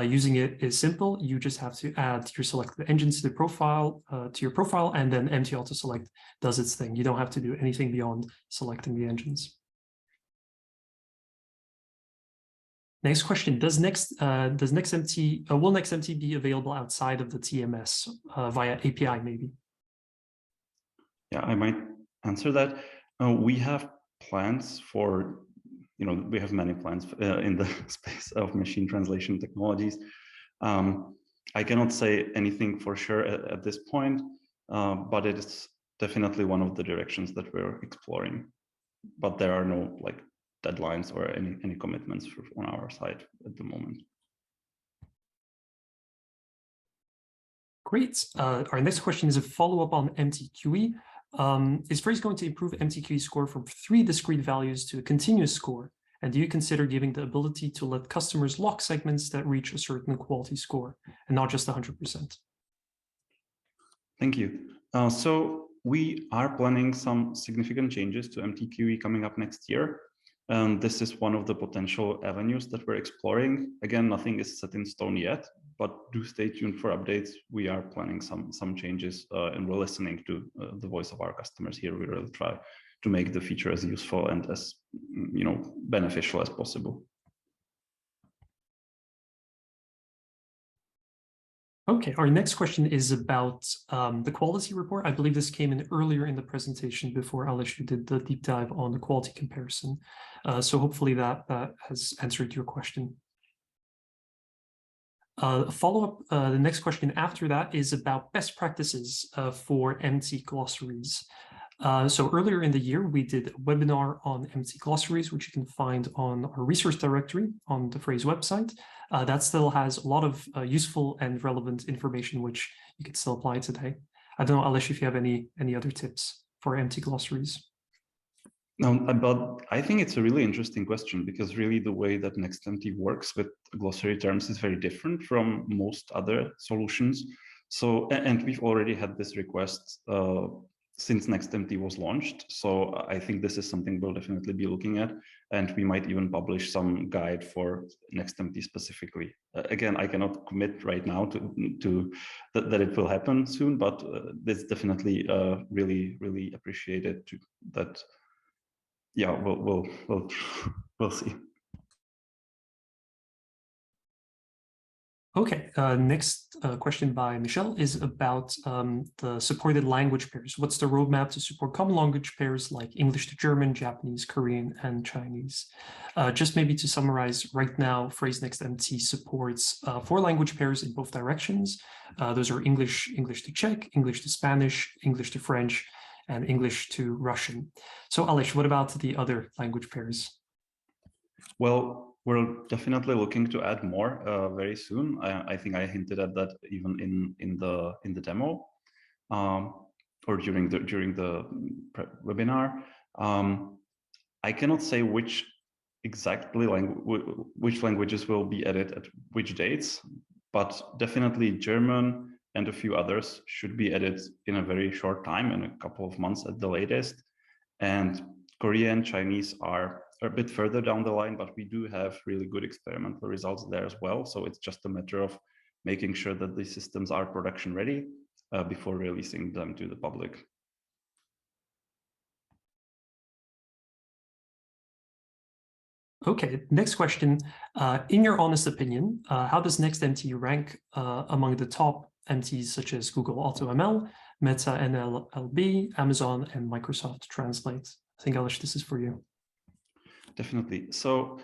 Using it is simple. You just have to add your selected engine to the profile, to your profile, and then MT Autoselect does its thing. You don't have to do anything beyond selecting the engines. Next question: will NextMT be available outside of the TMS via API, maybe? Yeah, I might answer that. We have plans for, we have many plans in the space of machine translation technologies. I cannot say anything for sure at this point, but it is definitely one of the directions that we're exploring. But there are no deadlines or any commitments on our side at the moment. Great. Our next question is a follow-up on MTQE. Is Phrase going to improve MTQE score from 3 discrete values to a continuous score? And do you consider giving the ability to let customers lock segments that reach a certain quality score and not just 100%? Thank you. So we are planning some significant changes to MTQE coming up next year. This is one of the potential avenues that we're exploring. Again, nothing is set in stone yet, but do stay tuned for updates. We are planning some changes, and we're listening to the voice of our customers here. We really try to make the feature as useful and as beneficial as possible. Okay, our next question is about the quality report. I believe this came in earlier in the presentation before Aleš did the deep dive on the quality comparison. So hopefully that has answered your question. Follow-up, the next question after that is about best practices for MT glossaries. So earlier in the year, we did a webinar on MT glossaries, which you can find on our resource directory on the Phrase website. That still has a lot of useful and relevant information, which you can still apply today. I don't know, Aleš, if you have any other tips for MT glossaries. No, but I think it's a really interesting question, because really the way that NextMT works with glossary terms is very different from most other solutions. So, and we've already had this request since NextMT was launched. So I think this is something we'll definitely be looking at, and we might even publish some guide for NextMT specifically. Again, I cannot commit right now to that it will happen soon, but it's definitely really appreciated that. Yeah, we'll see. Okay, next question by Michelle is about the supported language pairs. What's the roadmap to support common language pairs like English to German, Japanese, Korean, and Chinese? Just maybe to summarize, right now, Phrase NextMT supports 4 language pairs in both directions. Those are English to Czech, English to Spanish, English to French, and English to Russian. So Aleš, what about the other language pairs? Well, we're definitely looking to add more very soon. I think I hinted at that even in the demo or during the webinar. I cannot say which languages will be added at which dates, but definitely German and a few others should be added in a very short time, in a couple of months at the latest. And Korean, Chinese are a bit further down the line, but we do have really good experimental results there as well. So it's just a matter of making sure that these systems are production ready before releasing them to the public. Okay, next question. In your honest opinion, how does NextMT rank among the top MTs such as Google AutoML, Meta NLLB, Amazon, and Microsoft Translate? I think, Aleš, this is for you. Definitely. So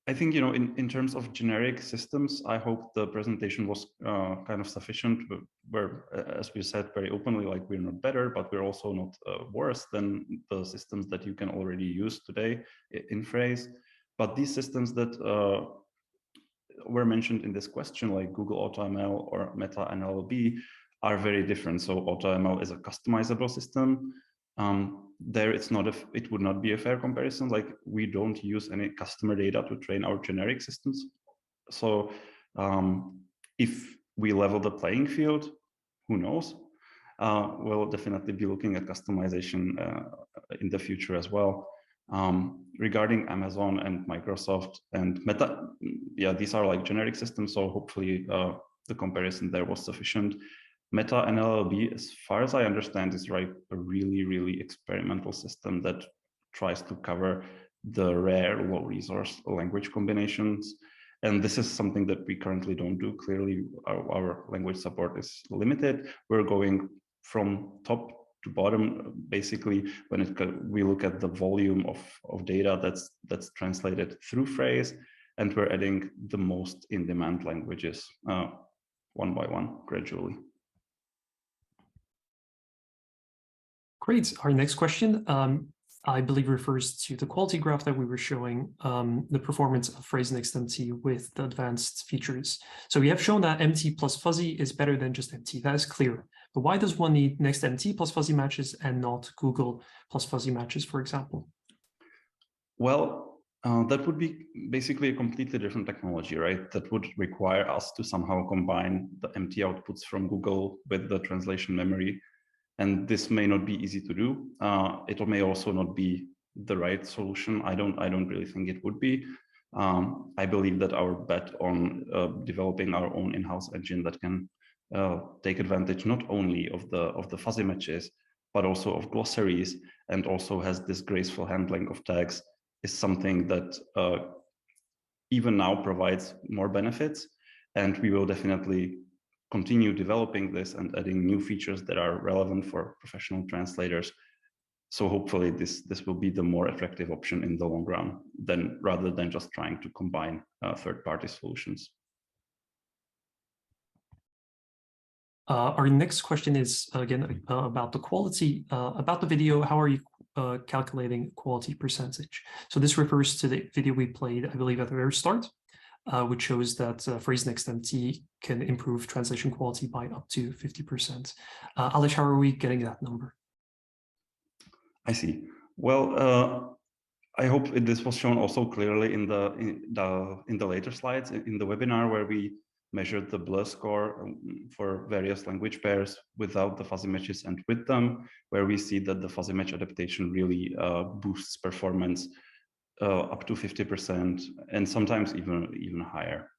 I think, in terms of generic systems, I hope the presentation was kind of sufficient, where, as we said very openly, like, we're not better, but we're also not worse than the systems that you can already use today in Phrase. But these systems that were mentioned in this question, like Google AutoML or Meta NLLB, are very different. So AutoML is a customizable system. There, it would not be a fair comparison. Like, we don't use any customer data to train our generic systems. So if we level the playing field, who knows? We'll definitely be looking at customization in the future as well. Regarding Amazon and Microsoft and Meta, yeah, these are like generic systems, so hopefully the comparison there was sufficient. Meta NLLB, as far as I understand, is a really experimental system that tries to cover the rare low resource language combinations. And this is something that we currently don't do. Clearly, our language support is limited. We're going from top to bottom, basically, when we look at the volume of data that's translated through Phrase, and we're adding the most in-demand languages one by one, gradually. Great. Our next question, I believe, refers to the quality graph that we were showing, the performance of Phrase NextMT with the advanced features. So we have shown that MT plus fuzzy is better than just MT. That is clear. But why does one need NextMT plus fuzzy matches and not Google plus fuzzy matches, for example? Well, that would be basically a completely different technology, right? That would require us to somehow combine the MT outputs from Google with the translation memory. And this may not be easy to do. It may also not be the right solution. I don't really think it would be. I believe that our bet on developing our own in-house engine that can take advantage not only of the fuzzy matches, but also of glossaries, and also has this graceful handling of tags, is something that even now provides more benefits. And we will definitely continue developing this and adding new features that are relevant for professional translators. So hopefully this will be the more attractive option in the long run, rather than just trying to combine third-party solutions. Our next question is, again, about the quality, about the video. How are you calculating quality percentage? So this refers to the video we played, I believe, at the very start, which shows that Phrase NextMT can improve translation quality by up to 50%. Aleš, how are we getting that number? I see. Well, I hope this was shown also clearly in the later slides in the webinar, where we measured the BLEU score for various language pairs without the fuzzy matches and with them, where we see that the fuzzy match adaptation really boosts performance up to 50% and sometimes even higher.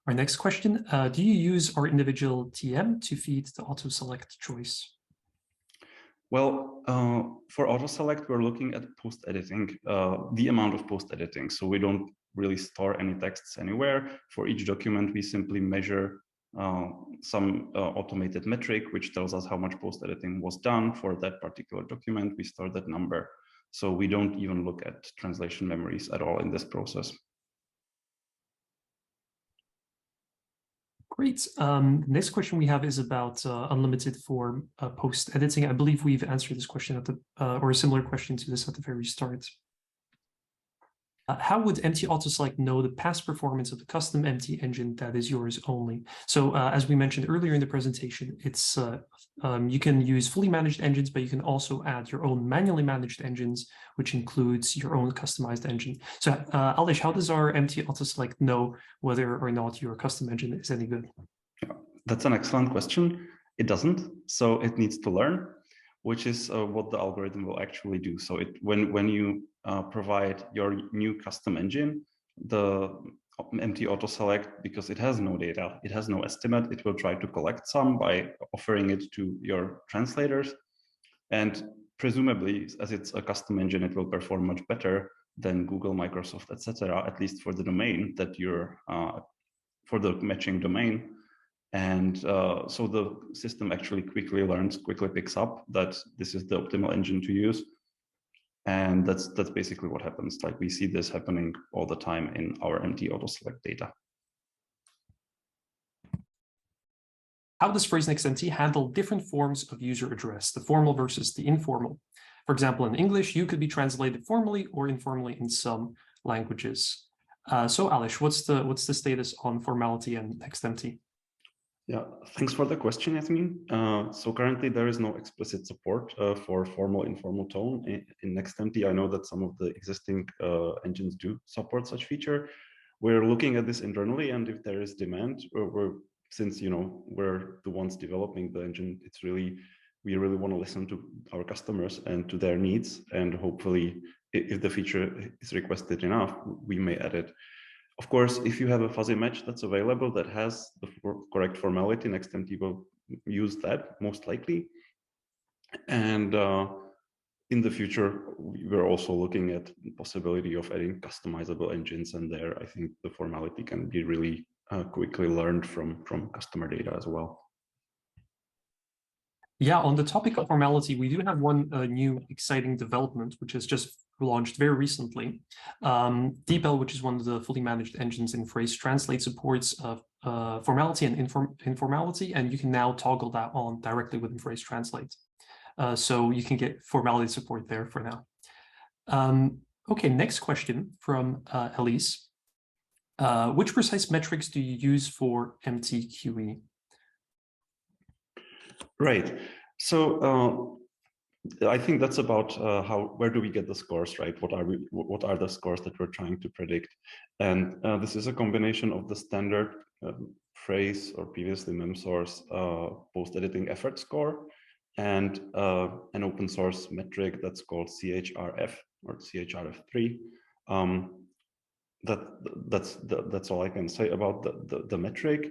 Our next question, do you use our individual TM to feed the auto-select choice? Well, for Autoselect, we're looking at post-editing, the amount of post-editing. So we don't really store any texts anywhere. For each document, we simply measure some automated metric, which tells us how much post-editing was done for that particular document. We store that number. So we don't even look at translation memories at all in this process. Great. Next question we have is about unlimited form post-editing. I believe we've answered this question at the or a similar question to this at the very start. How would MT Autoselect know the past performance of the custom MT engine that is yours only? So as we mentioned earlier in the presentation, it's you can use fully managed engines, but you can also add your own manually managed engines, which includes your own customized engine. So Aleš, how does our MT Autoselect know whether or not your custom engine is any good? Yeah, that's an excellent question. It doesn't, so it needs to learn, which is what the algorithm will actually do. So when you provide your new custom engine, the MT Autoselect, because it has no data, it has no estimate, it will try to collect some by offering it to your translators. And presumably, as it's a custom engine, it will perform much better than Google, Microsoft, etc., at least for the domain that you're, for the matching domain. And so the system actually quickly learns, quickly picks up that this is the optimal engine to use. And that's basically what happens. Like we see this happening all the time in our MT Autoselect data. How does Phrase NextMT handle different forms of user address, the formal versus the informal? For example, in English, you could be translated formally or informally in some languages. So Aleš, what's the status on formality and NextMT? Yeah, thanks for the question, Yasmin. So currently there is no explicit support for formal informal tone in NextMT. I know that some of the existing engines do support such feature. We're looking at this internally, and if there is demand, since we're the ones developing the engine, we really want to listen to our customers and to their needs, and hopefully, if the feature is requested enough, we may add it. Of course, if you have a fuzzy match that's available that has the correct formality, NextMT will use that most likely. And in the future, we're also looking at the possibility of adding customizable engines, and there I think the formality can be really quickly learned from customer data as well. Yeah, on the topic of formality, we do have one new exciting development, which has just launched very recently. DeepL, which is one of the fully managed engines in Phrase Translate, supports formality and informality, and you can now toggle that on directly within Phrase Translate. So you can get formality support there for now. Okay, next question from Elise. Which precise metrics do you use for MTQE? Right. So I think that's about where do we get the scores, right? What are the scores that we're trying to predict? And this is a combination of the standard Phrase or previously MemSource post-editing effort score and an open source metric that's called CHRF or CHRF3. That's all I can say about the metric.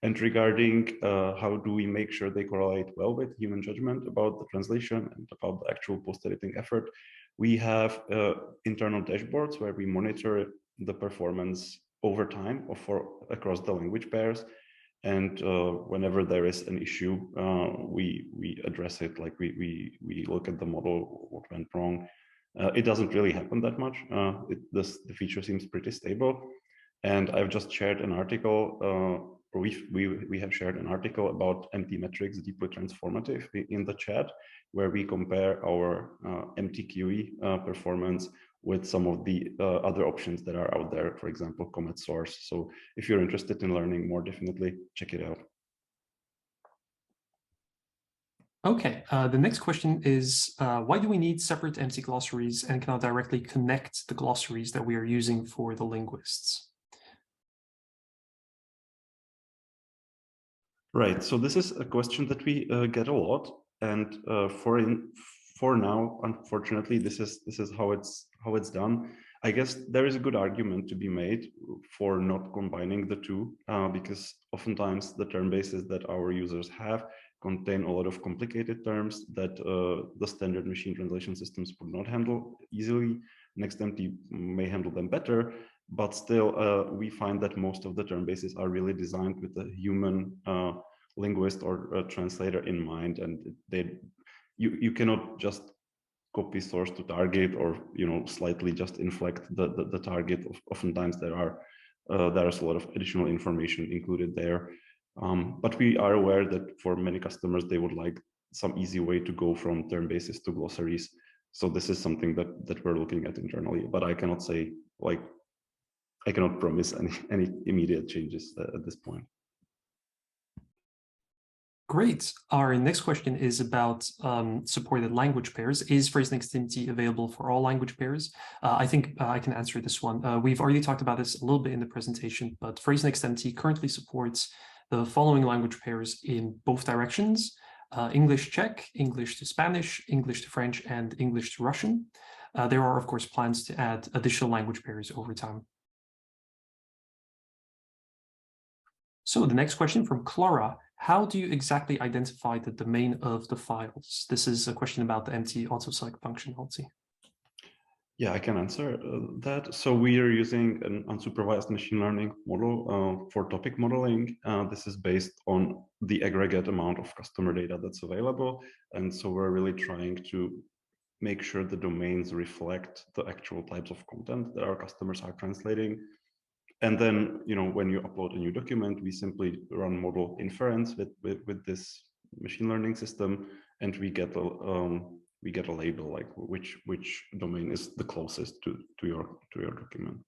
And regarding how do we make sure they correlate well with human judgment about the translation and about the actual post-editing effort, we have internal dashboards where we monitor the performance over time across the language pairs. And whenever there is an issue, we address it. Like we look at the model, what went wrong. It doesn't really happen that much. The feature seems pretty stable. And I've just shared an article, or we have shared an article about MT metrics deeply transformative in the chat, where we compare our MTQE performance with some of the other options that are out there, for example, COMET source. So if you're interested in learning more, definitely check it out. Okay, the next question is, why do we need separate MT glossaries and cannot directly connect the glossaries that we are using for the linguists? Right. So this is a question that we get a lot, and for now, unfortunately, this is how it's done. I guess there is a good argument to be made for not combining the two, because oftentimes the term bases that our users have contain a lot of complicated terms that the standard machine translation systems would not handle easily. NextMT may handle them better, but still we find that most of the term bases are really designed with a human linguist or a translator in mind, and you cannot just copy source to target or slightly just inflect the target. Oftentimes there's a lot of additional information included there, but we are aware that for many customers they would like some easy way to go from term bases to glossaries. So this is something that we're looking at internally, but I cannot say, like, I cannot promise any immediate changes at this point. Great. Our next question is about supported language pairs. Is Phrase NextMT available for all language pairs? I think I can answer this one. We've already talked about this a little bit in the presentation, but Phrase NextMT currently supports the following language pairs in both directions: English Czech, English to Spanish, English to French, and English to Russian. There are, of course, plans to add additional language pairs over time. So the next question from Clara: how do you exactly identify the domain of the files? This is a question about the MT Autoselect functionality. Yeah, I can answer that. So we are using an unsupervised machine learning model for topic modeling. This is based on the aggregate amount of customer data that's available. And so we're really trying to make sure the domains reflect the actual types of content that our customers are translating. And then, when you upload a new document, we simply run model inference with this machine learning system, and we get a label, like which domain is the closest to your document.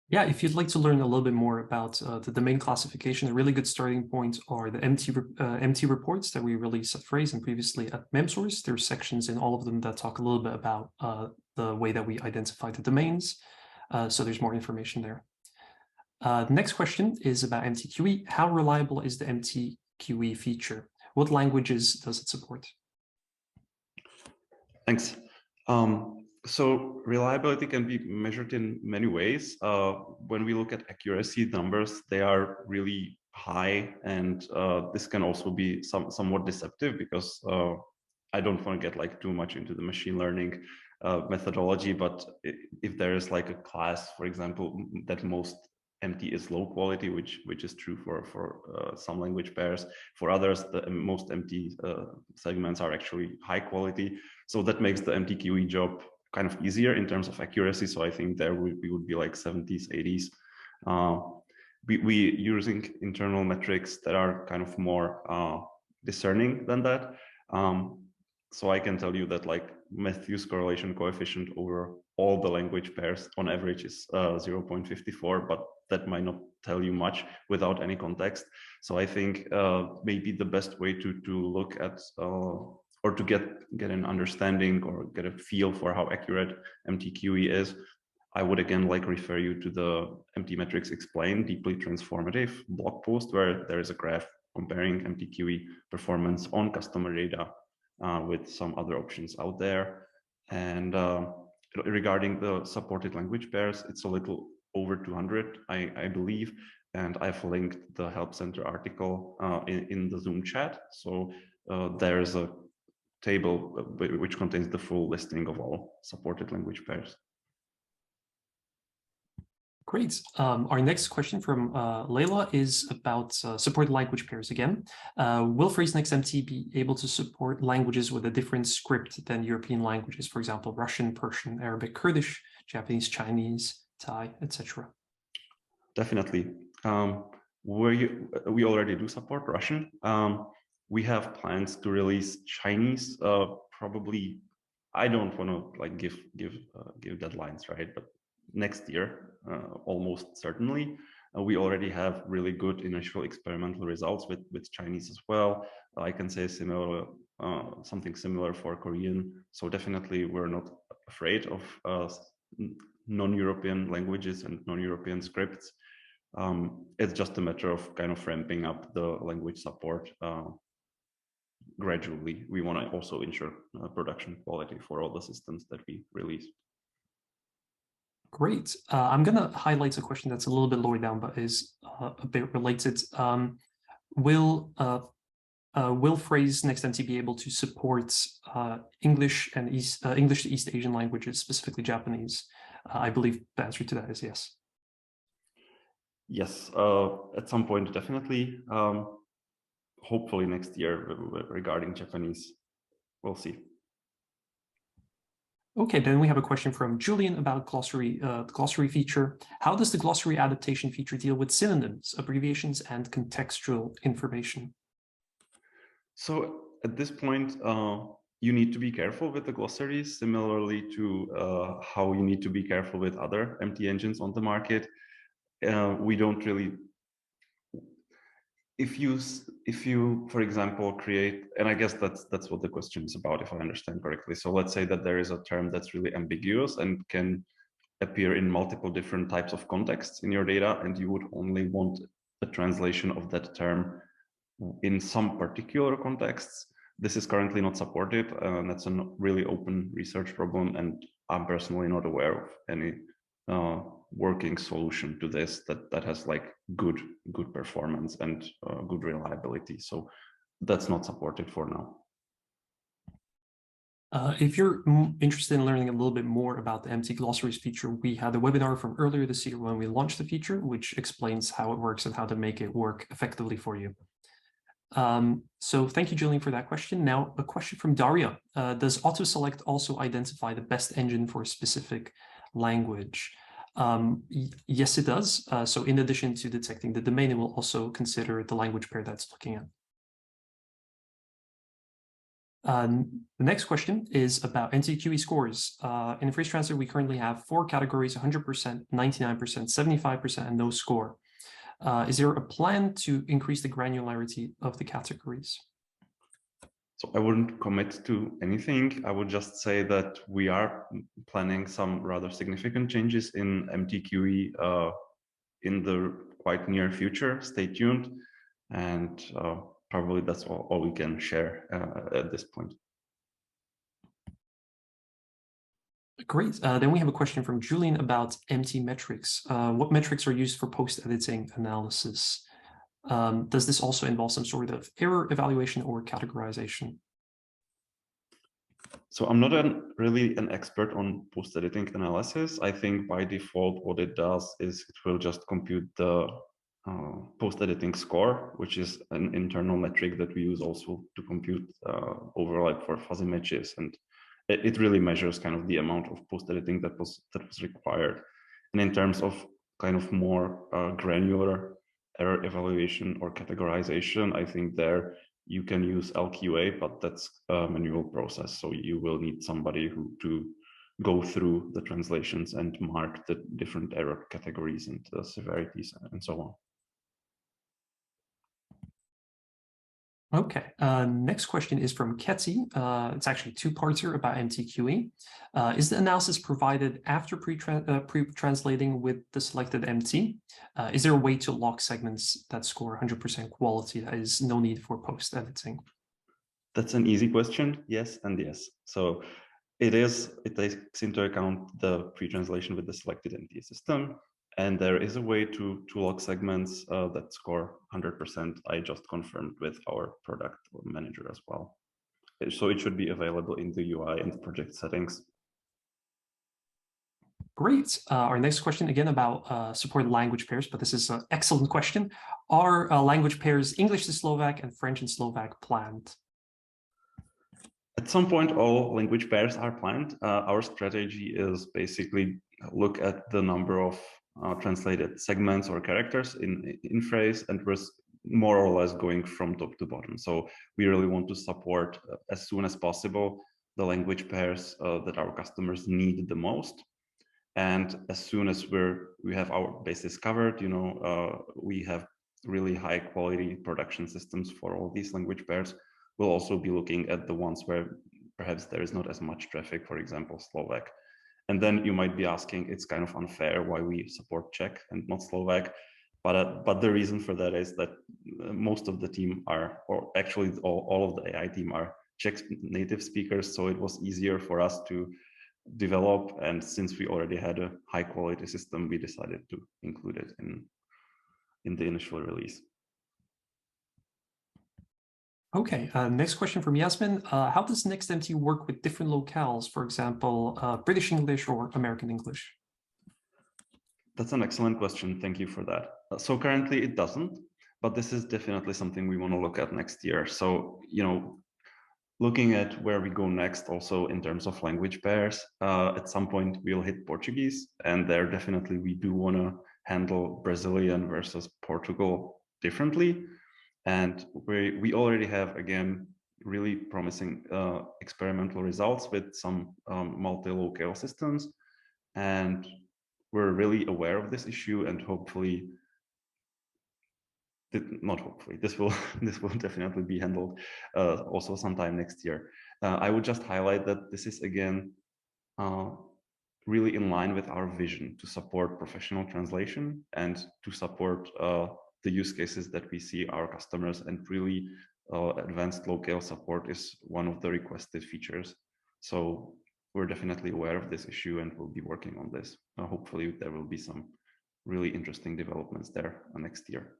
Yeah, if you'd like to learn a little bit more about the domain classification, a really good starting point are the MT reports that we released at Phrase and previously at MemSource. There's sections in all of them that talk a little bit about the way that we identify the domains. So there's more information there. The next question is about MTQE. How reliable is the MTQE feature? What languages does it support? Thanks. So reliability can be measured in many ways. When we look at accuracy numbers, they are really high, and this can also be somewhat deceptive, because I don't want to get too much into the machine learning methodology, but if there is like a class, for example, that most MT is low quality, which is true for some language pairs. For others, the most MT segments are actually high quality. So that makes the MTQE job kind of easier in terms of accuracy. So I think there we would be like 70s, 80s. We using internal metrics that are kind of more discerning than that. So I can tell you that Matthew's correlation coefficient over all the language pairs on average is 0.54, but that might not tell you much without any context. So I think maybe the best way to look at or to get an understanding or get a feel for how accurate MTQE is, I would again refer you to the MT Metrics Explained Deeply Transformative blog post, where there is a graph comparing MTQE performance on customer data with some other options out there. And regarding the supported language pairs, it's a little over 200, I believe. And I've linked the Help Center article in the Zoom chat. So there's a table which contains the full listing of all supported language pairs. Great. Our next question from Leila is about supported language pairs again. Will Phrase NextMT be able to support languages with a different script than European languages, for example, Russian, Persian, Arabic, Kurdish, Japanese, Chinese, Thai, etc.? Definitely. We already do support Russian. We have plans to release Chinese. Probably, I don't want to give deadlines, right? But next year, almost certainly. We already have really good initial experimental results with Chinese as well. I can say similar, something similar for Korean. So definitely we're not afraid of non-European languages and non-European scripts. It's just a matter of kind of ramping up the language support gradually. We want to also ensure production quality for all the systems that we release. Great. I'm going to highlight a question that's a little bit lower down, but is a bit related. Will Phrase NextMT be able to support English and English to East Asian languages, specifically Japanese? I believe the answer to that is yes. Yes, at some point, definitely. Hopefully next year regarding Japanese. We'll see. Okay, then we have a question from Julian about glossary, the glossary feature. How does the glossary adaptation feature deal with synonyms, abbreviations, and contextual information? So at this point, you need to be careful with the glossaries, similarly to how you need to be careful with other MT engines on the market. We don't really, if you, for example, create, and I guess that's what the question is about, if I understand correctly. So let's say that there is a term that's really ambiguous and can appear in multiple different types of contexts in your data, and you would only want a translation of that term in some particular contexts. This is currently not supported, and that's a really open research problem, and I'm personally not aware of any working solution to this that has like good performance and good reliability. So that's not supported for now. If you're interested in learning a little bit more about the MT Glossaries feature, we had a webinar from earlier this year when we launched the feature, which explains how it works and how to make it work effectively for you. So thank you, Julian, for that question. Now, a question from Daria. Does Autoselect also identify the best engine for a specific language? Yes, it does. So in addition to detecting the domain, it will also consider the language pair that's looking at. The next question is about NTQE scores. In Phrase Translator, we currently have 4 categories: 100%, 99%, 75%, and no score. Is there a plan to increase the granularity of the categories? So I wouldn't commit to anything. I would just say that we are planning some rather significant changes in MTQE in the quite near future. Stay tuned. And probably that's all we can share at this point. Great. Then we have a question from Julian about MT metrics. What metrics are used for post-editing analysis? Does this also involve some sort of error evaluation or categorization? So I'm not really an expert on post-editing analysis. I think by default, what it does is it will just compute the post-editing score, which is an internal metric that we use also to compute overlap for fuzzy matches, and it really measures kind of the amount of post-editing that was required. And in terms of kind of more granular error evaluation or categorization, I think there you can use LQA, but that's a manual process, so you will need somebody to go through the translations and mark the different error categories and the severities and so on. Okay, next question is from Ketty. It's actually 2-parter about MTQE. Is the analysis provided after pre-translating with the selected MT? Is there a way to lock segments that score 100% quality that is no need for post-editing? That's an easy question, yes and yes. So it takes into account the pre-translation with the selected MT system. And there is a way to log segments that score 100%. I just confirmed with our product manager as well. So it should be available in the UI and the project settings. Great. Our next question, again, about supported language pairs, but this is an excellent question. Are language pairs English to Slovak and French and Slovak planned? At some point, all language pairs are planned. Our strategy is basically look at the number of translated segments or characters in Phrase, and we're more or less going from top to bottom. So we really want to support as soon as possible the language pairs that our customers need the most. And as soon as we have our bases covered, we have really high quality production systems for all these language pairs. We'll also be looking at the ones where perhaps there is not as much traffic, for example, Slovak. And then you might be asking, it's kind of unfair why we support Czech and not Slovak. But the reason for that is that most of the team are, or actually all of the AI team are Czech native speakers. So it was easier for us to develop. And since we already had a high quality system, we decided to include it in the initial release. Okay, next question from Yasmin. How does NextMT work with different locales, for example, British English or American English? That's an excellent question. Thank you for that. So currently it doesn't, but this is definitely something we want to look at next year. So, looking at where we go next also in terms of language pairs, at some point we'll hit Portuguese, and there definitely we do want to handle Brazilian versus Portugal differently. And we already have, again, really promising experimental results with some multi-locale systems. And we're really aware of this issue, and hopefully, not hopefully, this will definitely be handled also sometime next year. I would just highlight that this is, again, really in line with our vision to support professional translation and to support the use cases that we see our customers, and really advanced locale support is one of the requested features. So we're definitely aware of this issue and we'll be working on this. Hopefully there will be some really interesting developments there next year.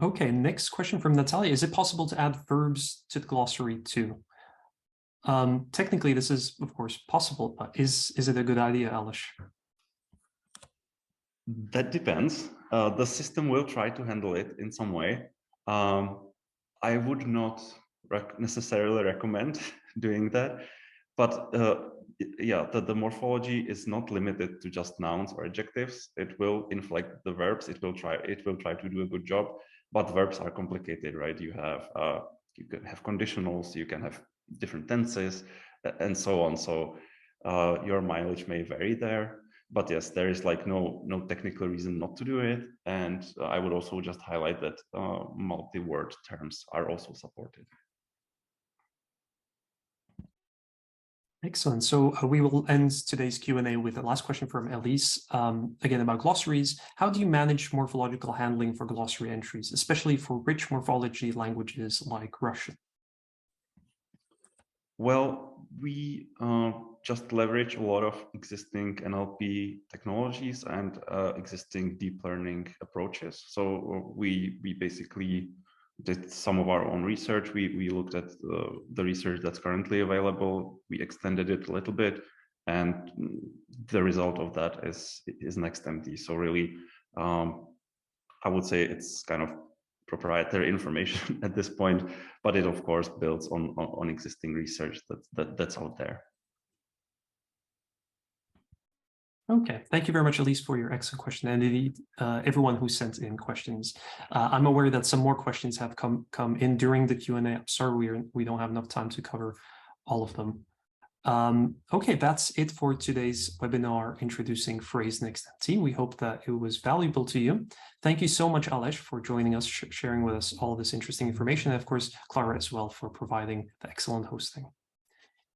Okay, next question from Natalia. Is it possible to add verbs to the glossary too? Technically, this is, of course, possible, but is it a good idea, Aleš? That depends. The system will try to handle it in some way. I would not necessarily recommend doing that, but yeah, the morphology is not limited to just nouns or adjectives. It will inflect the verbs. It will try to do a good job, but verbs are complicated, right? You can have conditionals, you can have different tenses, and so on. So your mileage may vary there. But yes, there is like no technical reason not to do it. And I would also just highlight that multi-word terms are also supported. Excellent. So we will end today's Q&A with the last question from Elise, again about glossaries. How do you manage morphological handling for glossary entries, especially for rich morphology languages like Russian? Well, we just leverage a lot of existing NLP technologies and existing deep learning approaches. So we basically did some of our own research. We looked at the research that's currently available. We extended it a little bit, and the result of that is NextMT. So really, I would say it's kind of proprietary information at this point, but it of course builds on existing research that's out there. Okay, thank you very much, Elise, for your excellent question, and indeed, everyone who sent in questions. I'm aware that some more questions have come in during the Q&A. I'm sorry we don't have enough time to cover all of them. Okay, that's it for today's webinar introducing Phrase NextMT. We hope that it was valuable to you. Thank you so much, Aleš, for joining us, sharing with us all of this interesting information, and of course, Clara as well for providing the excellent hosting.